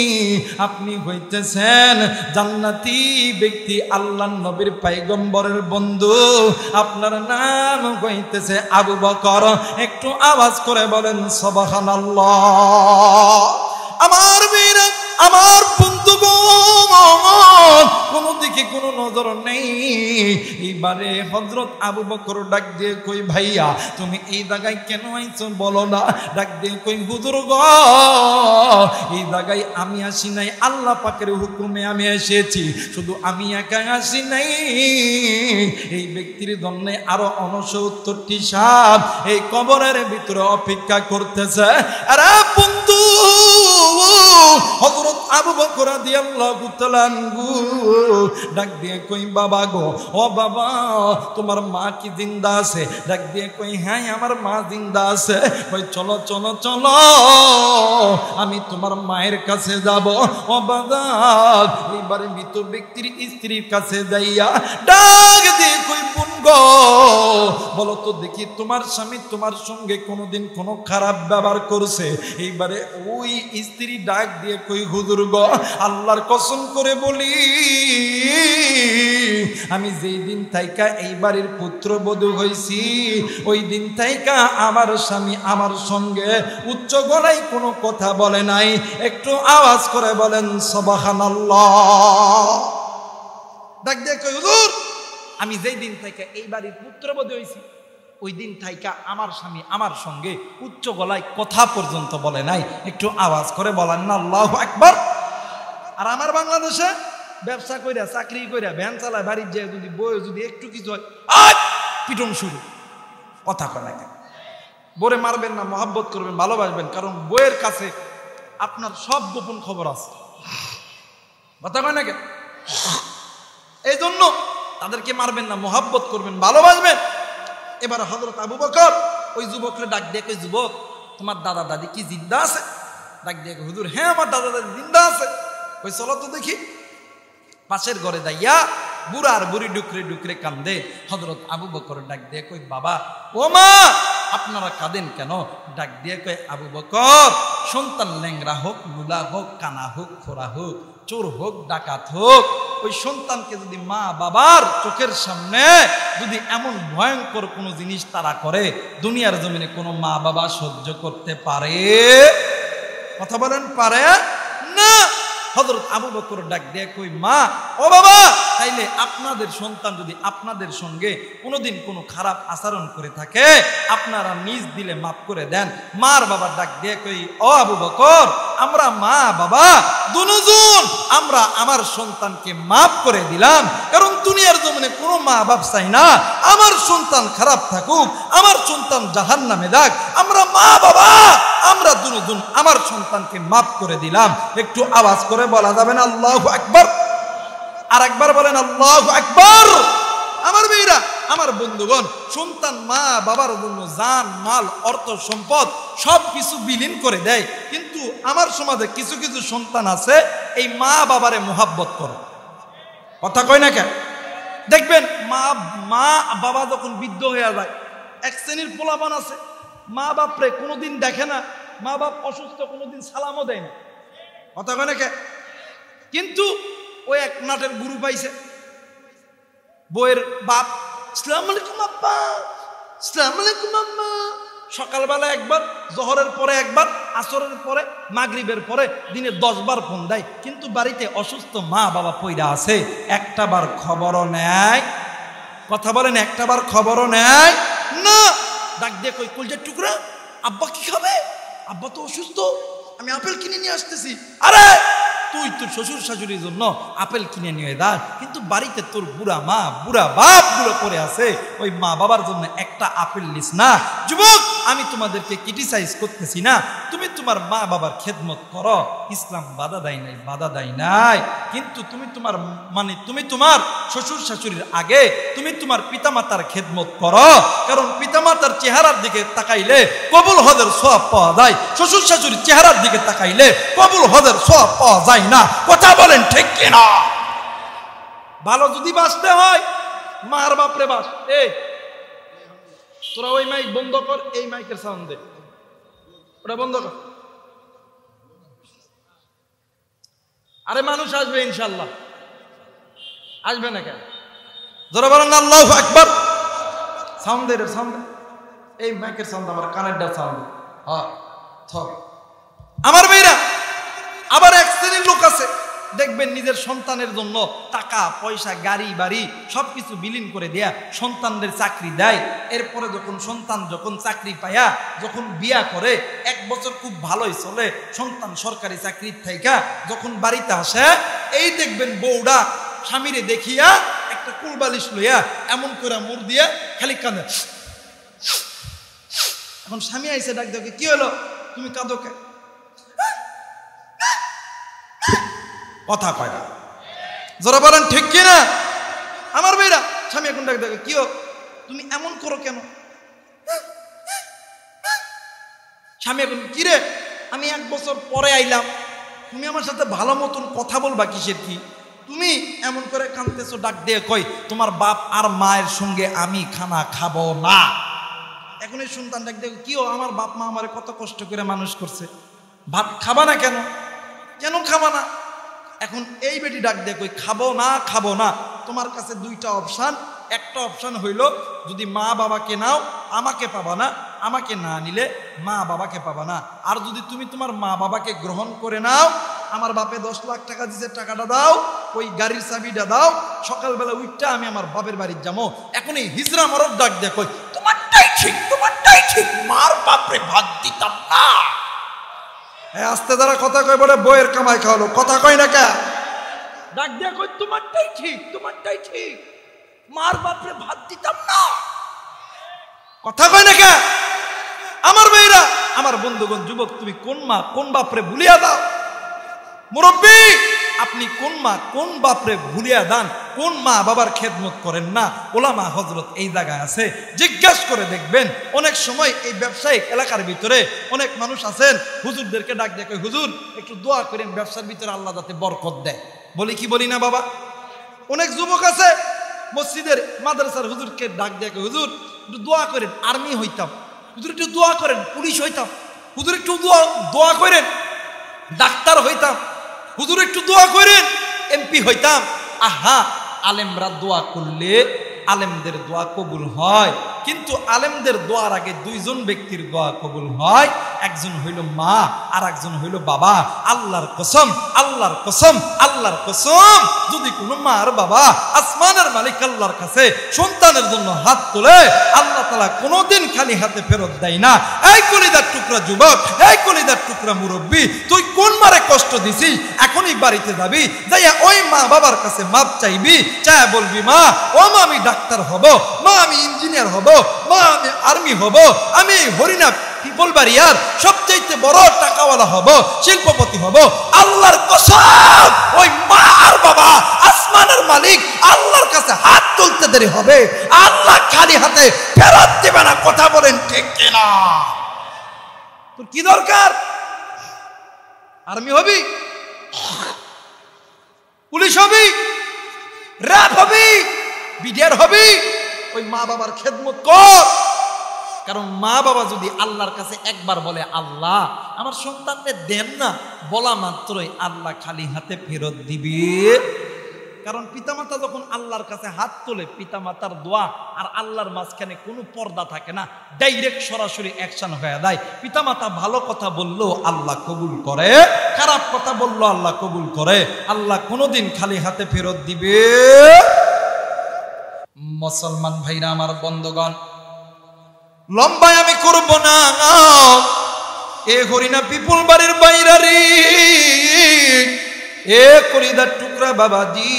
আপনি হইতেছেন জান্নাতি ব্যক্তি, আল্লাহর নবীর পয়গম্বরের বন্ধু। আপনার নাম হইতেছে আবু বকর। একটু আওয়াজ করে বলেন সুবহানাল্লাহ। আমার বীর, আমার বন্ধুগণ, কোন দিকে কোনো নজর নেই। এইবারে হযরত আবু বকর ডাক দিয়ে কই, ভাইয়া তুমি এই জায়গায় কেন আইছো বলো না। ডাক দিয়ে কই, হুজুর গো, এই জায়গায় আমি আসি নাই, আল্লাহ পাকের হুকুমে আমি এসেছি। শুধু আমি একা আসি নাই, এই ব্যক্তির জন্য আরো 69টি সাপ এই কবরের ভিতরে অপেক্ষা করতেছে। আরে বন্ধু, হযরত আবু বকর রাদিয়াল্লাহু তাআলা আনহু ডাক দিয়ে কই, বাবা গো, ও বাবা তোমার মা কি জিন্দা আছে? ডাক দিয়ে কই, হ্যাঁ আমার মা জিন্দা আছে। কই, চলো চলো চলো, আমি তোমার মায়ের কাছে যাব। ও বাবা, এইবারে মৃত ব্যক্তির স্ত্রীর কাছে যাইয়া ডাক দিয়ে কই, বোন গো, বলো তো দেখি তোমার স্বামী তোমার সঙ্গে কোনোদিন কোনো খারাপ ব্যবহার করছে? এইবারে ওই স্ত্রী ডাক দিয়ে কই, হুজুর গো, আল্লাহর কসম করে বলি, আমি যেই দিন থাইকা এই বাড়ির পুত্রবধূ হইছি, ওই দিন থাইকা আমার স্বামী আমার সঙ্গে উচ্চ গলায় কোনো কথা বলে নাই। একটু আওয়াজ করে বলেন সুবহানাল্লাহ। ডাক দিয়ে কই, হুজুর আমি যেই দিন থেকে এই বাড়ির পুত্রবধূ হইছি, ওই দিন থাইকা আমার স্বামী আমার সঙ্গে উচ্চ গলায় কথা পর্যন্ত বলে নাই। একটু আওয়াজ করে বলেন না আল্লাহু আকবার। আর আমার বাংলাদেশে ব্যবসা কইরা চাকরি কইরা ভ্যান চালায় বাড়ির যে যদি বই যদি একটু কিছু হয় পিটন শুরু, কথা কয় না কেন? বরে মারবেন না, মহাব্বত করবেন, ভালোবাসবেন, কারণ বইয়ের কাছে আপনার সব গোপন খবর আছে, কথা কয় না কেন? এই জন্য তাদেরকে মারবেন না, মহাব্বত করবেন, ভালোবাসবেন। এবার হযরত আবু বকর ওই যুবককে ডাক দিয়ে কই, যুবক তোমার দাদা দাদি কি জিন্দা আছে? ডাক দিয়ে কই, হুজুর হ্যাঁ আমার দাদা দাদি জিন্দা আছে। ওই চলো তো দেখি। পাশের ঘরে দাইয়া বুড়া আর বুড়ি ডুকরে ডুকরে কান্দে। হযরত আবু বকর ডাক দিয়ে কই, বাবা ও মা আপনারা কাঁদেন কেন? ডাক দিয়ে কই, আবু বকর সন্তান ল্যাংরা হোক, লুলা হোক, কানা হোক, খোরা হোক, চোর হোক, ডাকাত হোক, ওই সন্তানকে যদি মা বাবার চোখের সামনে যদি এমন ভয়ঙ্কর কোনো জিনিস তারা করে, দুনিয়ার জমিনে কোনো মা বাবা সহ্য করতে পারে? কথা বলেন, পারে না। হযরত আবু বকর ডাক দিয়ে কই, মা ও বাবা, তাইলে আপনাদের সন্তান যদি আপনাদের সঙ্গে কোনোদিন কোনো খারাপ আচরণ করে থাকে আপনারা নিজ দিলে মাফ করে দেন। মার বাবা ডাক দিয়ে কই, ও আবু বকর আমরা মা বাবা দুজন আমরা আমার সন্তানকে মাফ করে দিলাম, কারণ দুনিয়ার জমিনে কোনো মা বাপ চাই না আমার সন্তান খারাপ থাকুক, আমার সন্তান জাহান্নামে যাক। আমরা মা বাবা আমরা দুজন আমার সন্তানকে মাফ করে দিলাম। একটু আওয়াজ করে বলা যাবে না আল্লাহু আকবার? আর একবার বলেন আল্লাহু আকবার। আমার মেয়েরা, আমার বন্ধুগণ, সন্তান মা বাবার জন্য জান মাল অর্থ সম্পদ সব কিছু বিলীন করে দেয়, কিন্তু আমার সমাজে কিছু কিছু সন্তান আছে এই মা বাবারে মোহাব্বত করে, কথা কয় না কেন? দেখবেন মা বাবা যখন বৃদ্ধ হয়ে যায়, এক শ্রেণীর পোলাপান আছে মা বাপরে কোনোদিন দেখে না, মা বাপ অসুস্থ কোনোদিন সালামও দেয় না, কথা কয় না কেন? কিন্তু ওই এক নাটের গুরু পাইছে, বইয়ের বাপ আসসালামু আলাইকুম আব্বা, আসসালামু আলাইকুম আম্মা, সকালবেলা একবার, জোহরের পরে একবার, আসরের পরে, মাগরিবের পরে দিনে 10 বার ফোন দেয়, কিন্তু বাড়িতে অসুস্থ মা বাবা পইরা আছে, একটা বার খবরও নেয়, কথা বলেন, একটা বার খবরও নেয় না। ডাক দিয়ে কই, কলজার টুকরা আব্বা কি খাবে? আব্বা তো অসুস্থ, আমি আপেল কিনে নিয়ে আসতেছি। আরে তুই তোর শ্বশুর শাশুড়ির জন্য আপেল কিনে নিয়ে দা, কিন্তু বাড়িতে তোর বুড়া মা বুড়া বাপ গুলো পড়ে আছে, ওই মা বাবার জন্য একটা আপেল নিস না। যুবক আমি তোমাদেরকে ক্রিটিসাইজ করতেছি না, তুমি তোমার মা বাবার খেদমত করো, ইসলাম বাধা দেয় নাই, বাধা দেয় নাই, কিন্তু তুমি তোমার তুমি তোমার শ্বশুর শাশুড়ির আগে তুমি তোমার পিতামাতার খেদমত করো, কারণ পিতামাতার চেহারার দিকে তাকাইলে কবুল হজের সওয়াব পাওয়া যায়, শ্বশুর শাশুড়ির চেহারার দিকে তাকাইলে কবুল হজের সওয়াব পাওয়া যায় না, কথা বলেন ঠিক কিনা? ভালো যদি বাঁচতে হয় মার বাপরে বাস। তোরা ওই মাইক বন্ধ কর, এই মাইকের সাউন্ড দে, ওটা বন্ধ কর। আরে মানুষ আসবে ইনশাল্লাহ, আসবে না কেন? যারা বলেন আল্লাহু আকবার। সাউন্ড দে, সাউন্ড, এই মাইকের সাউন্ড আমার কানের ডা সাউন্ড। আমার ভাইরা, আবার এক শ্রেণীর লোক আছে দেখবেন নিজের সন্তানের জন্য টাকা পয়সা গাড়ি বাড়ি সবকিছু বিলীন করে দেয়া সন্তানদের চাকরি দেয়, এরপরে সন্তান যখন চাকরি পায়া যখন বিয়া করে 1 বছর খুব ভালোই চলে, সন্তান সরকারি চাকরির থাইকা যখন বাড়িতে আসে, এই দেখবেন বউডা স্বামীরে দেখিয়া একটা কুলবালিশ লইয়া এমন করে মুর দিয়া খালি কাঁদে। এখন স্বামী আইসে ডাক দেখে, কি হলো তুমি কাঁদো কে? কথা কয় না, যারা বলেন ঠিক কিনা? আমার মেয়েরা, স্বামী এখন ডাক দেখে, কি তুমি এমন করো কেন? স্বামী এখন, কি রে আমি 1 বছর পরে আইলাম, তুমি আমার সাথে ভালো মতন কথা বলবা কিসের কি, তুমি এমন করে কাঁদতেছো? ডাক দিয়ে কই, তোমার বাপ আর মায়ের সঙ্গে আমি খানা খাবো না। এখন এই সন্তান ডাক দিয়ে, কি আমার বাপ মা আমারে কত কষ্ট করে মানুষ করছে, ভাত খাবা না কেন? কেন খাবা না? এখন এই বেটি ডাক দিয়ে কই, খাবো না, খাবো না। তোমার কাছে 2টা অপশান, একটা অপশান হইল যদি মা বাবাকে নাও আমাকে পাবা না, আমাকে না নিলে মা বাবাকে পাবা না, আর যদি তুমি তোমার মা বাবাকে গ্রহণ করে নাও, আমার বাপে 10 লাখ টাকা দিছে টাকাটা দাও, ওই গাড়ির চাবিটা দাও, সকালবেলা উঠটা আমি আমার বাপের বাড়ি যাবো। এখন এই হিজরা মরদ ডাক দেয়, কই তোমারটাই ঠিক, মার বাপরে ভাত দিতাম না। আস্তে দ্বারা কথা কয় বলে বইয়ের কামাই খাওয়ালো, কথা কয় না কে? ডাক দেয়া কই তোমারটাই ঠিক, মার বাপরে ভাত দিতাম না, কথা কয় না কে? আমার মেয়েরা, আমার বন্ধুগণ, যুবক, তুমি কোন মা কোন বাপরে ভুলিয়া দাও? মুরব্বী, আপনি কোন মা কোন বাপরে ভুলিয়া দান? কোন মা বাবার খেদমত করেন না? ওলামা হযরত এই জায়গায় আছে, জিজ্ঞাসা করে দেখবেন। অনেক সময় এই ব্যবসায়িক এলাকার ভিতরে অনেক মানুষ আছেন, হুজুরদেরকে ডাক দেখে, হুজুর একটু দোয়া করেন ব্যবসার ভিতরে আল্লাহ যাতে বরকত দেয়। বলি কি বলি না বাবা? অনেক যুবক আছে মসজিদের মাদ্রাসার হুজুরকে ডাক দেখে, হুজুর একটু দোয়া করেন আর্মি হইতাম, হুজুর একটু দোয়া করেন পুলিশ হইতাম, হুজুর একটু দোয়া করেন ডাক্তার হইতাম, হুজুর একটু দোয়া করেন এমপি হইতাম। আহা, আলেমরা দোয়া করলে আলেমদের দোয়া কবুল হয়, কিন্তু আলেমদের দোয়ার আগে দুইজন ব্যক্তির দোয়া কবুল হয়, একজন হইল মা আর একজন হইল বাবা। আল্লাহর কসম, আল্লাহর কসম, আল্লাহর কসম, যদি কোনো মা আর বাবা আসমানের মালিক আল্লাহর কাছে সন্তানের জন্য হাত তোলে, আল্লাহ তাআলা কোনোদিন খালি হাতে ফেরত দেয় না। এই কলিজার টুকরা যুবক, এই কলিজার টুকরা মুরব্বী, তুই কোন মারে কষ্ট দিছিস? এখনই বাড়িতে যাবি, যাইয়া ওই মা বাবার কাছে মাপ চাইবি, চাই বলবি, মা ও মা আমি ডাক্তার হব, মা আমি ইঞ্জিনিয়ার হব, মা আমি আর্মি হব, আমি হরিণা পিপলবাড়িয়ার সবচাইতে বড় টাকাওয়ালা হব, শিল্পপতি হব। আল্লাহর কসম, ওই মা আর বাবা আসমানের মালিক আল্লাহর কাছে হাত তুলতে দেরি হবে, আল্লাহ খালি হাতে ফেরত দেবে না। কথা বলেন ঠিক কিনা? তোর কি দরকার? আর্মি হবি, পুলিশ হবি, র্যাব হবি, বিডিআর হবি, ওই মা বাবার খেদমত কর। কারণ মা বাবা যদি আল্লাহর কাছে একবার বলে, আল্লাহ আমার সন্তানকে দেন না, বলা মাত্রই আল্লাহ খালি হাতে ফেরত দিবে। কারণ পিতামাতা যখন আল্লাহর কাছে হাত তোলে, পিতামাতার দোয়া আর আল্লাহর মাঝখানে কোনো পর্দা থাকে না, ডাইরেক্ট সরাসরি অ্যাকশন হয়ে যায়। পিতামাতা ভালো কথা বললেও আল্লাহ কবুল করে, খারাপ কথা বললেও আল্লাহ কবুল করে। আল্লাহ কোনোদিন খালি হাতে ফেরত দিবে। মুসলমান ভাইরা আমার, বন্ধুগণ, লম্বায় আমি করব না, এ হরিণা পিপুল বাড়ির বাইরারি, এ কলিদার টুকরা বাবাজি,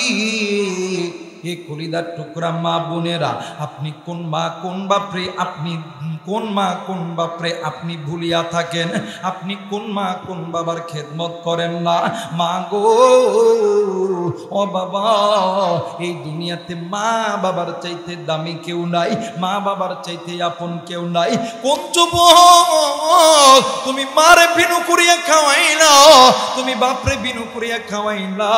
এ কলিদার টুকরা মা বোনেরা, আপনি কোন মা কোন বাপরে, আপনি কোন মা কোন বাপরে আপনি ভুলিয়া থাকেন? আপনি কোন মা কোন বাবার খেদমত করেন না? মা গো, ও বাবা, এই দুনিয়াতে মা বাবার চাইতে দামি কেউ নাই, মা বাবার চাইতে আপন কেউ নাই। কোন যুবক তুমি মারে বিনু করিয়া খাওয়াইলা, তুমি বাপরে বিনু করিয়া খাওয়াইলা,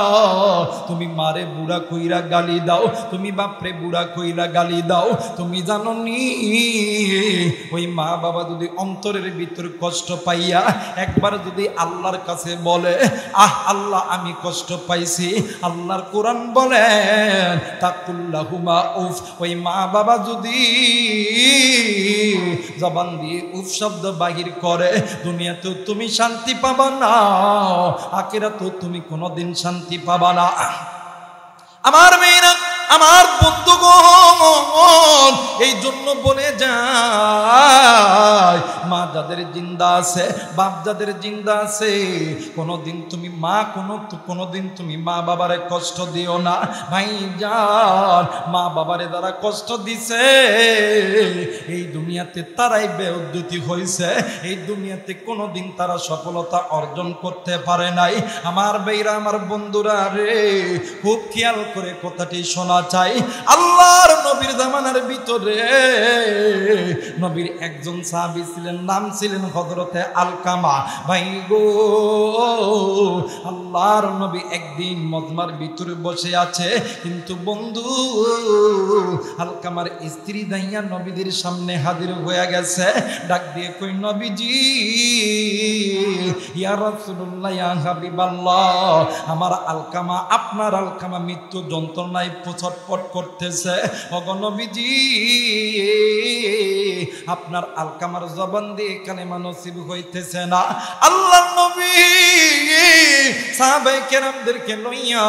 তুমি মারে বুড়া কইরা গালি দাও, তুমি বাপরে বুড়া কইরা গালি দাও, তুমি জানো নি ওই মা বাবা যদি অন্তরের ভিতর কষ্ট পাইয়া একবার যদি আল্লাহর কাছে বলে, আহ আল্লাহ আমি কষ্ট পাইছি, আল্লাহর কোরআন বলেন তাকুল্লাহুমা উফ, ওই মা বাবা যদি জবান দিয়ে উফ শব্দ বাহির করে, দুনিয়াতেও তুমি শান্তি পাবা না, আখিরাতেও তুমি কোনোদিন শান্তি পাবা না। আমার মেয়েরা, আমার বন্ধুগণ, এই জন্য বলে যায়, মা যাদের জিন্দা আছে, বাপ যাদের জিন্দা আছে, কোনোদিন তুমি মা কোনোদিন তুমি মা বাবারে কষ্ট দিও না। ভাইজান, মা বাবারে যারা কষ্ট দিছে, এই দুনিয়াতে তারাই বেউদ্যুতি হয়েছে, এই দুনিয়াতে কোনোদিন তারা সফলতা অর্জন করতে পারে নাই। আমার ভাইরা, আমার বন্ধুরা রে, খুব খেয়াল করে কথাটি শোনা চাই। আল্লাহর নবীর জামানার ভিতরে নবীর একজন সাহাবী ছিলেন, নাম ছিলেন হযরতে আলকামা। ভাই গো, আল্লাহর নবী একদিন মজমার ভিতরে বসে আছে, কিন্তু বন্ধু আলকামার স্ত্রী দাইয়া নবীদের সামনে হাজির হয়ে গেছে। ডাক দিয়ে কই, নবীজি, ইয়া রাসূলুল্লাহ, ইয়া হাবিবাল্লাহ, আমার আলকামা, আপনার আলকামা মৃত্যু যন্ত্রণায় ছটফট করতেছে। ওগো নবীজি, আপনার আলকামার জবান দিয়ে কালেমা নসিব হইতেছে না। আল্লাহর নবী সাহাবায়ে কেরামদেরকে লইয়া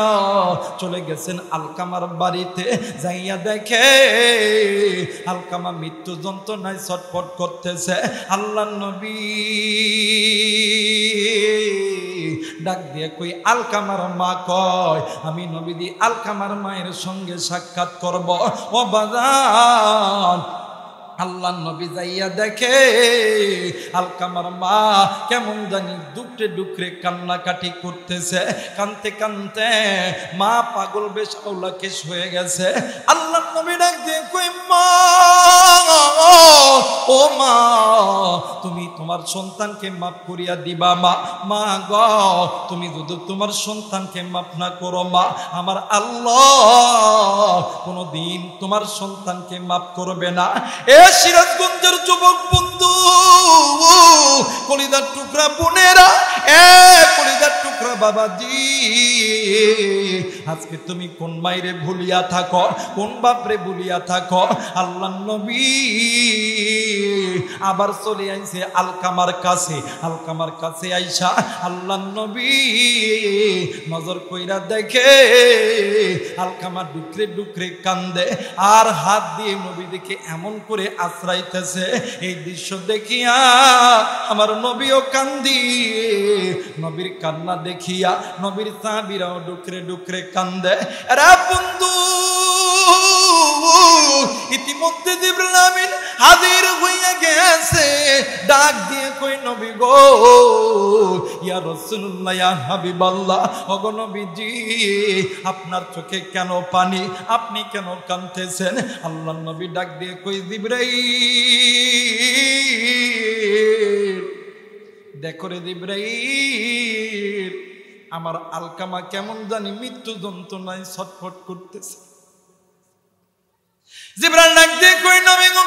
চলে গেছেন আলকামার বাড়িতে। যাইয়া দেখে আলকামা মৃত্যু যন্ত্রণায় ছটফট করতেছে। আল্লাহর নবী ডাক দিয়ে কই আলকামার মা কয়, আমি নবীজি আলকামার মায়ের সঙ্গে সাক্ষাৎ করব। ও বাজান, আল্লাহর নবী যাইয়া দেখে আলকামার মা কেমন জানি ডুকরে ডুকরে কান্নাকাটি করতেছে। কানতে কানতে মা পাগল বেশ আউলাকেশ হয়ে গেছে। আল্লাহর নবী ডাক দিয়ে কই, মা, ও মা, তুমি তোমার সন্তানকে মাফ করিয়া দিবা মা। মা গ, তুমি যদি তোমার সন্তানকে মাফ না করো মা, আমার আল্লাহ কোনদিন তোমার সন্তানকে মাফ করবে না। এ সিরাজগঞ্জের যুবক বন্ধু, কলিজার টুকরা বোনেরা, এ কলিজার টুকরা বাবাজি, আজকে তুমি কোন মাইরে ভুলিয়া থাকো, কোন বাপরে ভুলিয়া থাকো। আল্লাহর নবী আবার চলে আইছে আলকামার কাছে। আলকামার কাছে আইসা আল্লাহর নবী নজর কইরা দেখে আলকামা ডুকরে ডুকরে কান্দে আর হাত দিয়ে নবী দেখে এমন করে আশ্রাইতেছে। এই দৃশ্য দেখিয়া আমার নবীও কান্দি। নবীর কান্না দেখিয়া নবীর সাহাবীরাও ডুকরে ডুকরে কান্দে। আরে বন্ধু, ইতিমধ্যে জিবরিল আমিন হাজির হইয়া গেছে। ডাক দিয়ে কই, নবী গো, ইয়া রাসূলুল্লাহ, ইয়া হাবিবাল্লাহ, ওগো নবীজি, আপনার চোখে কেন পানি, আপনি কেন কাঁদতেছেন? আল্লাহর নবী ডাক দিয়ে কই, জিবরাইল, দেখো রে জিবরাইল, আমার আলকামা কেমন জানি মৃত্যু যন্ত্রণায় ছটফট করতেছে। জিবরাইল ডাক দিয়ে কই, নবী গো,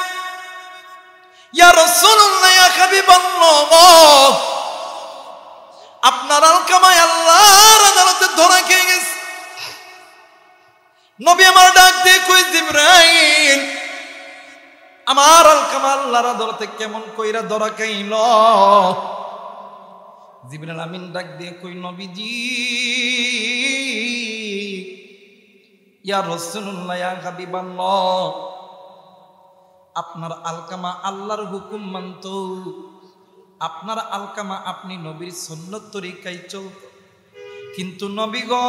ইয়া রাসূলুল্লাহ, ইয়া হাবিবাল্লাহ, আপনার আলকামায় আল্লাহর আদালতে ধরা খেয়ে গেছে। নবী আমার ডাক দিয়ে কই, জিবরাইল, আমার আলকামা আল্লাহর আদালতে কেমন কইরা ধরা খাইল? জিবরিল আমিন ডাক দিয়ে কই, নবীজি, ইয়া রাসূলুল্লাহ, ইয়া হাবিবাল্লাহ, আপনার আলকামা আল্লাহর হুকুম মানত, আপনার আলকামা আপনি নবীর সুন্নত তরিকায় চলত, কিন্তু নবী গো,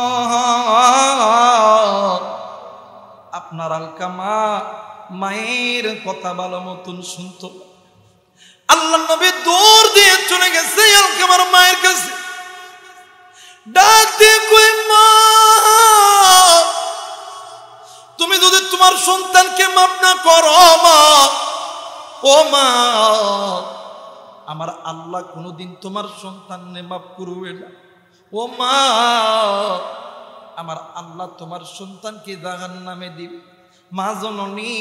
আপনার আলকামা মায়ের কথা ভালো মতন শুনত। আল্লাহর নবী দৌড় দিয়ে চলে গেছে আলকামার মায়ের কাছে। ডাক দিয়ে কই, মা, তুমি যদি তোমার সন্তানকে মাফ না করো মা, ও মা, আমার আল্লাহ কোনোদিন তোমার সন্তানকে মাফ করবে না। ও মা, আমার আল্লাহ তোমার সন্তানকে জাহান্নামে দিবে। মা জননী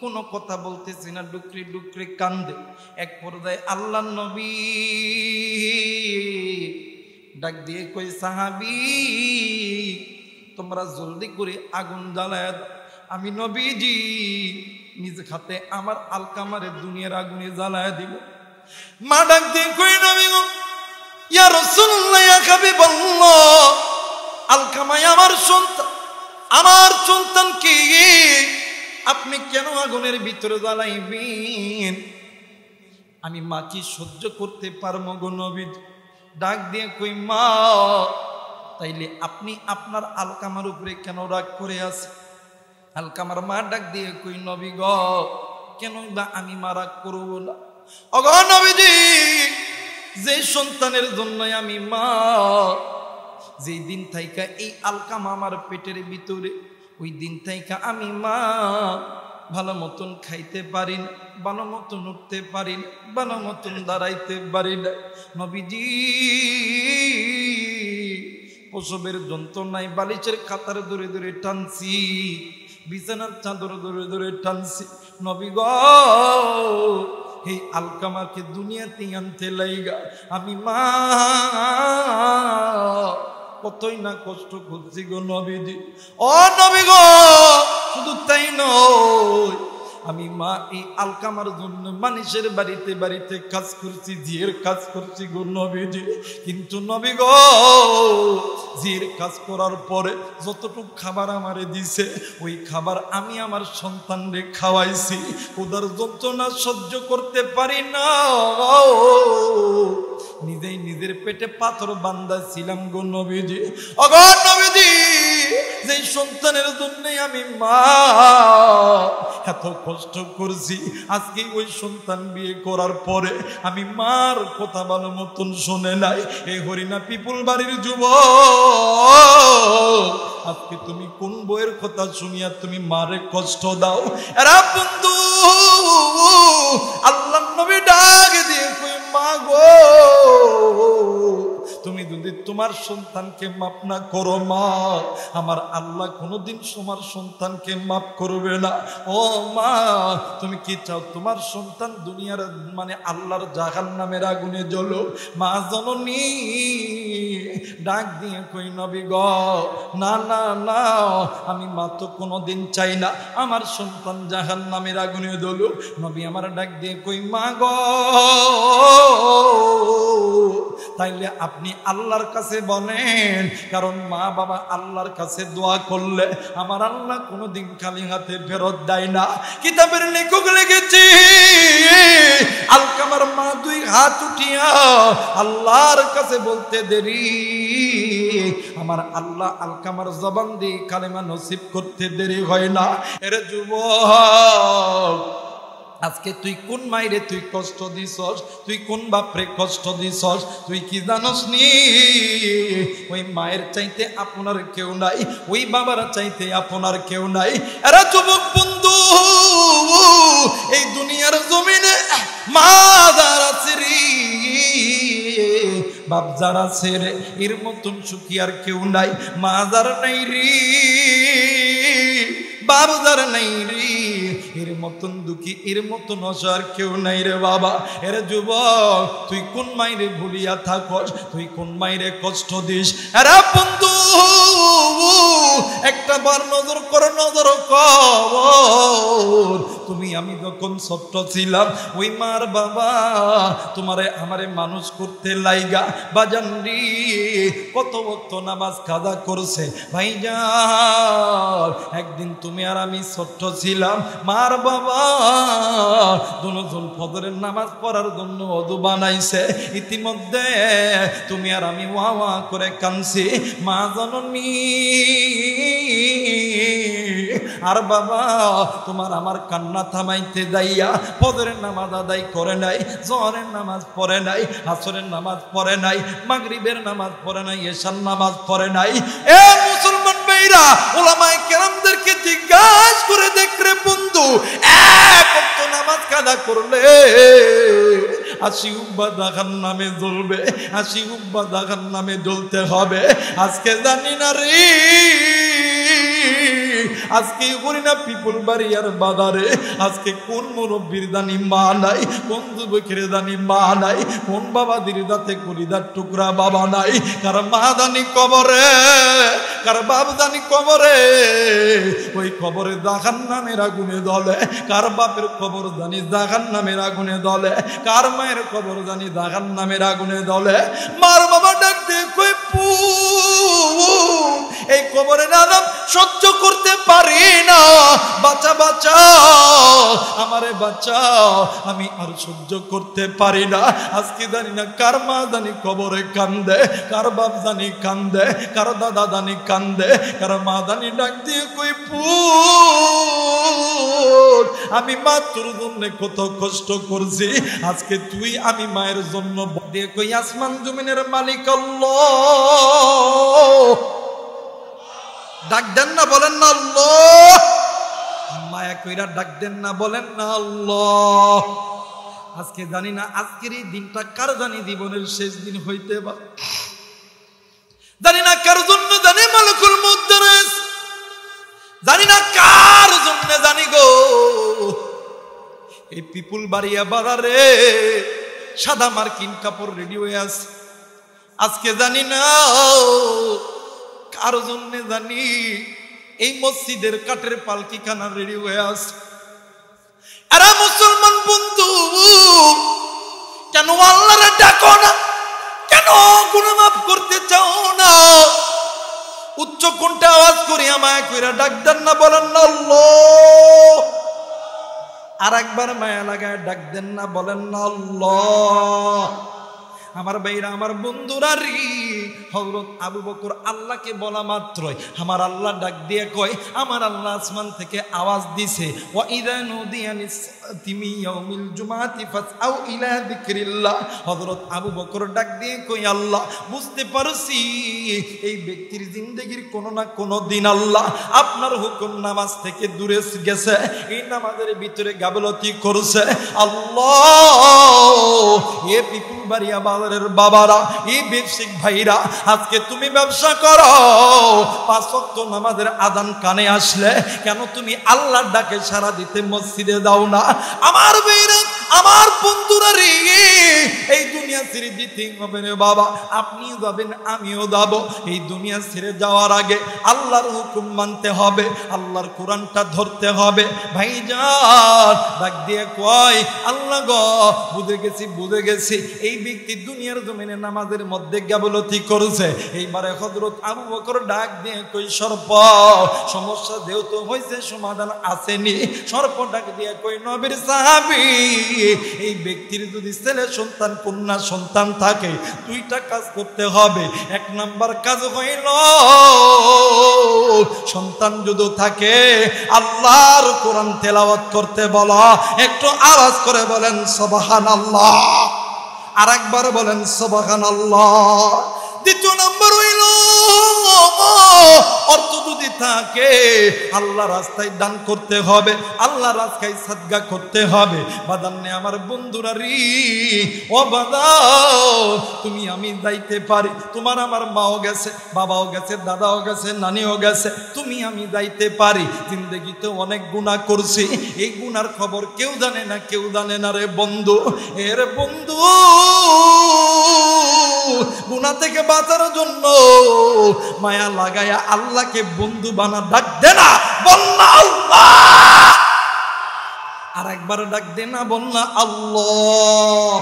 কোনো কথা বলতেছি না, ডুকরে ডুকরে কান্দে। এক পর্যায়ে আল্লাহর নবী ডাক দিয়ে কই, সাহাবী, তোমরা জলদি করে আগুন জ্বালায় দাও। আমি নবীজি নিজ হাতে আমার আলকামারে দুনিয়ার আগুনে জ্বালায় দিব। মা ডাক দিয়ে কই, নবী গো, ইয়া রাসূলুল্লাহ, ইয়া হাবিবাল্লাহ, আলকামায় আমার সন্তানকে আপনি কেন আগুনের ভিতরে জ্বালাইবেন? আমি মা কি সহ্য করতে পারবো গো নবীজি? ডাক দিয়ে কই, মা, তাইলে আপনি আপনার আলকামার উপরে কেন রাগ করে আছেন? আলকামার মা ডাক দিয়ে কই, নবী গো, কেন বা আমি মা রাগ করবো না? ওগো নবীজি, যে সন্তানের জন্য আমি মা, যেই দিন থাইকা এই আলকামা আমার পেটের ভিতরে, ওই দিন থাইকা আমি মা ভালো মতন খাইতে পারি না, ভালো মতন উঠতে পারি না, ভালো মতন দাঁড়াইতে পারি না। নবীজি, প্রসবের যন্ত্রণায় বালিশের খাতার ধরে ধরে টানছি, বিছানার চাদর ধরে ধরে টানছি। নবী গো, এই আলকামাকে দুনিয়াতে আনতে লাইগা আমি মা কতই না কষ্ট করছি গো নবীজি। ও নবী গো, শুধু তাই নয়, আমি মা এই আলকামার জন্য মানুষের বাড়িতে বাড়িতে কাজ করছি, জিয়ের কাজ করছি গো নবীজি। কিন্তু নবী গো, জিয়ের কাজ করার পরে যতটুকু খাবার আমারে দিছে ওই খাবার আমি আমার সন্তানরে খাওয়াইছি। ওদের যন্ত্রণা সহ্য করতে পারি না, নিজেই নিজের পেটে পাথর বান্ধা ছিলাম গো নবীজি। অগো নবীজি, যেই সন্তানের জন্যই আমি মা এত কষ্ট করছি, আজকে ওই সন্তান বিয়ে করার পরে আমি মার কথা ভালো মতন শুনে নাই। এই হরিণা পিপুল বাড়ির যুবক, আজকে তুমি কোন বইয়ের কথা শুনিয়া তুমি মারে কষ্ট দাও? এরা বন্ধু, আল্লাহ নবী ডাক দিয়ে কই, মা গো, তুমি যদি তোমার সন্তানকে মাফ না করো মা, আমার আল্লাহ কোনোদিন তোমার সন্তানকে মাফ করবে না। ও মা, তুমি কি চাও তোমার সন্তান দুনিয়ার মানে আল্লাহর জাহান্নামের আগুনে জ্বলো? মা জননী ডাক দিয়ে কই, নবী গো, না না না, আমি মা তো কোনোদিন চাই না আমার সন্তান জাহান্নামের আগুনে জ্বলো। নবী আমার ডাক দিয়ে কই, মা গো, তাইলে আপনি আল্লাহর কাছে বলেন, কারণ মা বাবা আল্লাহর কাছে দোয়া করলে আমার আল্লাহ কোনোদিন খালি হাতে ফেরত দেয় না। কিতাবের লেখক লিখেছে, আলকামার মা দুই হাত উঠিয়া আল্লাহর কাছে বলতে দেরি, আমার আল্লাহ আলকামার জবান দিয়ে কালেমা নসিব করতে দেরি হয় না। এর যুবক, আজকে তুই কোন মাইরে তুই কষ্ট দিছস, তুই কোন বাপরে কষ্ট দিছস, তুই কি জানস নি? ওই মায়ের চাইতে আপনার কেউ নাই, ওই বাবার চাইতে আপনার কেউ নাই। এরা যুবক বন্ধু, এই দুনিয়ার জমিনে মা যারা আছে রে, বাপ যারা আছে রে, এর মতন সুখী আর কেউ নাই। মা যারা নাই রে, বাপ যারা নাই রে, এর মতন দুঃখী, এর মতন অসার কেউ নাই রে বাবা। এর যুবক, তুই কোন মাইরে ভুলিয়া থাকস, তুই কোন মাইরে কষ্ট দিস? এরা বন্ধু, একটা বার নজর কর, নজর কর, তুমি আমি যখন ছোট্ট ছিলাম ওই মার বাবা তোমারে আমারে মানুষ করতে লাইগা বাজান রে কত ওয়াক্ত নামাজ কাজা করছে ভাইজান। একদিন তুমি আর আমি ছোট্ট ছিলাম, মার বাবা দুজন ফজরের নামাজ পড়ার জন্য ওযু বানাইছে, ইতিমধ্যে তুমি আর আমি ওয়া ওয়া করে কাঁদছি। মা জননী আর বাবা তোমার আমার কান্না থামাইতে যাইয়া ফজরের নামাজ আদায় করে নাই, জোহরের নামাজ পড়ে নাই, আসরের নামাজ পড়ে নাই, মাগরিবের নামাজ পড়ে নাই, এশার নামাজ পড়ে নাই। এ মুসলমান ভাইরা, উলামায়ে কেরামদেরকে জিজ্ঞাসা করে দেখ রে বন্ধু, এক ওয়াক্ত নামাজ কাজা করলে 80 উব্বা জাহান্নামে জ্বলবে, 80 উব্বা জাহান্নামে জ্বলতে হবে। আজকে জানি না রে, আজকে হরিণা পিপুল বাড়িয়ার বাজারে আজকে কোন মুরব্বীর দানি মা নাই, কোন যুবকের দানি মা নাই, কোন বাবাদের দাঁতে কলিদার টুকরা বাবা নাই। কার মা দানি কবরে, কার বাপ দানি কবরে, ওই কবরে জাহান্নামের আগুনে জ্বলে। কার বাপের কবর জানি জাহান্নামের আগুনে জ্বলে, কার মায়ের কবর জানি জাহান্নামের আগুনে জ্বলে। মার বাবা ডাক দিয়ে কই, পু এই কবরের আযাব সহ্য করতে পারি না, বাঁচা বাঁচা আমারে বাঁচাও, আমি আর সহ্য করতে পারি না। আজকে জানি না কার মা জানি কবরে কান্দে, কার বাপ জানি কান্দে, কার দাদা জানি কান্দে, কার মা জানি ডাক দিয়ে কই, পুত আমি মা তোর জন্য কত কষ্ট করছি, আজকে তুই আমি মায়ের জন্য দিয়ে কই, আসমান জমিনের মালিক আল্লাহ। ডাক দেন না, বলেন না আল্লাহ। মায়া কইরা ডাক দেন না, বলেন না আল্লাহ। আজকে জানি না আজকের এই দিনটা কার জানি জীবনের শেষ দিন হইতে পারে, জানি না কার জন্য জানি মালাকুল মউত দাঁড়ায়, জানি না কার জন্য জানি গো। এই পিপুল বাড়িয়া বাজারে সাদা মার্কিন কাপড় রেডি হয়ে আছে, আজকে জানি না কার জন্য জানি এই মসজিদের কাঠের পালকিখানা রেডি হয়ে আছে। আরে মুসলমান বন্ধু, কেন আল্লাহরে ডাকো না? কেন গুনাহ মাফ করতে চাও না? উচ্চ কণ্ঠে আওয়াজ করি আমায় কইরা ডাক দেন না, বলেন না আল্লাহ। আর একবার মায়া লাগায় ডাক দেন না, বলেন না আল্লাহ। আমার ভাইরা, আমার বন্ধুরা রে, হযরত আবু বকর আল্লাহকে বলা মাত্রই আমার আল্লাহ ডাক দিয়ে কয়, আমার আল্লাহ আসমান থেকে আওয়াজ দিছে, ওয়া ইযা নুদিয়া লিস-সালাতি মিন ইয়াউমিল জুমআতি ফাসআউ ইলা যিকরিল্লাহ। হযরত আবু বকর ডাক দিয়ে কই, আল্লাহ বুঝতে পারছি এই ব্যক্তির জিন্দেগির কোনো না কোনো দিন আল্লাহ আপনার হুকুম নামাজ থেকে দূরে গেছে, এই নামাজের ভিতরে গাফলতি করছে। আল্লাহ, এ পিপুল বাড়িয়া বাজারের বাবারা, এই ব্যবসায়িক ভাইরা, আজকে তুমি ব্যবসা করো, 5 ওয়াক্ত নামাজের আযান কানে আসলে কেন তুমি আল্লাহর ডাকে সাড়া দিতে মসজিদে দাও না? আমার ভাইরা, আমার বন্ধুরা রে, এই দুনিয়া ছেড়ে দিতে হবে রে বাবা। আপনিও যাবেন, আমিও যাব। এই দুনিয়া ছেড়ে যাওয়ার আগে আল্লাহর হুকুম মানতে হবে, আল্লাহর কোরআনটা ধরতে হবে। ভাইজান ডাক দিয়ে কয়, আল্লাহ গো, বুঝে গেছি এই ব্যক্তি দুনিয়ার জমিনে নামাজের মধ্যে গাফলতি করেছে। এইবারে হযরত আবু বকর ডাক দিয়ে কই, সর্প সমস্যা যেহেতু হয়েছে, সমাধান আসেনি। সর্প ডাক দিয়ে কই, নবীর সাহাবী, এই ব্যক্তির যদি ছেলে সন্তান কন্যা সন্তান থাকে, 2টা কাজ করতে হবে। 1 নাম্বার কাজ হইল, সন্তান যদি থাকে আল্লাহর কোরআন তেলাওয়াত করতে বলা। একটু আওয়াজ করে বলেন সুবহানাল্লাহ, আর একবার বলেন সুবহানাল্লাহ। 2 নম্বর হইল, অর্থ যদি থাকে আল্লাহ রাস্তায় দান করতে হবে, আল্লাহ রাস্তায় সাদকা করতে হবে। বাদান্নে আমার বন্ধুরা রে, ও বাদা, তুমি আমি যাইতে পারি, তোমার আমার মাও গেছে, বাবাও গেছে, দাদাও গেছে, নানিও গেছে, তুমি আমি যাইতে পারি। জিন্দেগিতে অনেক গুনাহ করছি, এই গুনার খবর কেউ জানে না রে বন্ধু। এর বন্ধু, গুনাহ থেকে বাঁচার জন্য মায়া লাগায়া আল্লাহকে বন্ধু বানা, ডাক দে না, বল না আল্লাহ। আর একবার ডাক দে না, বল না আল্লাহ।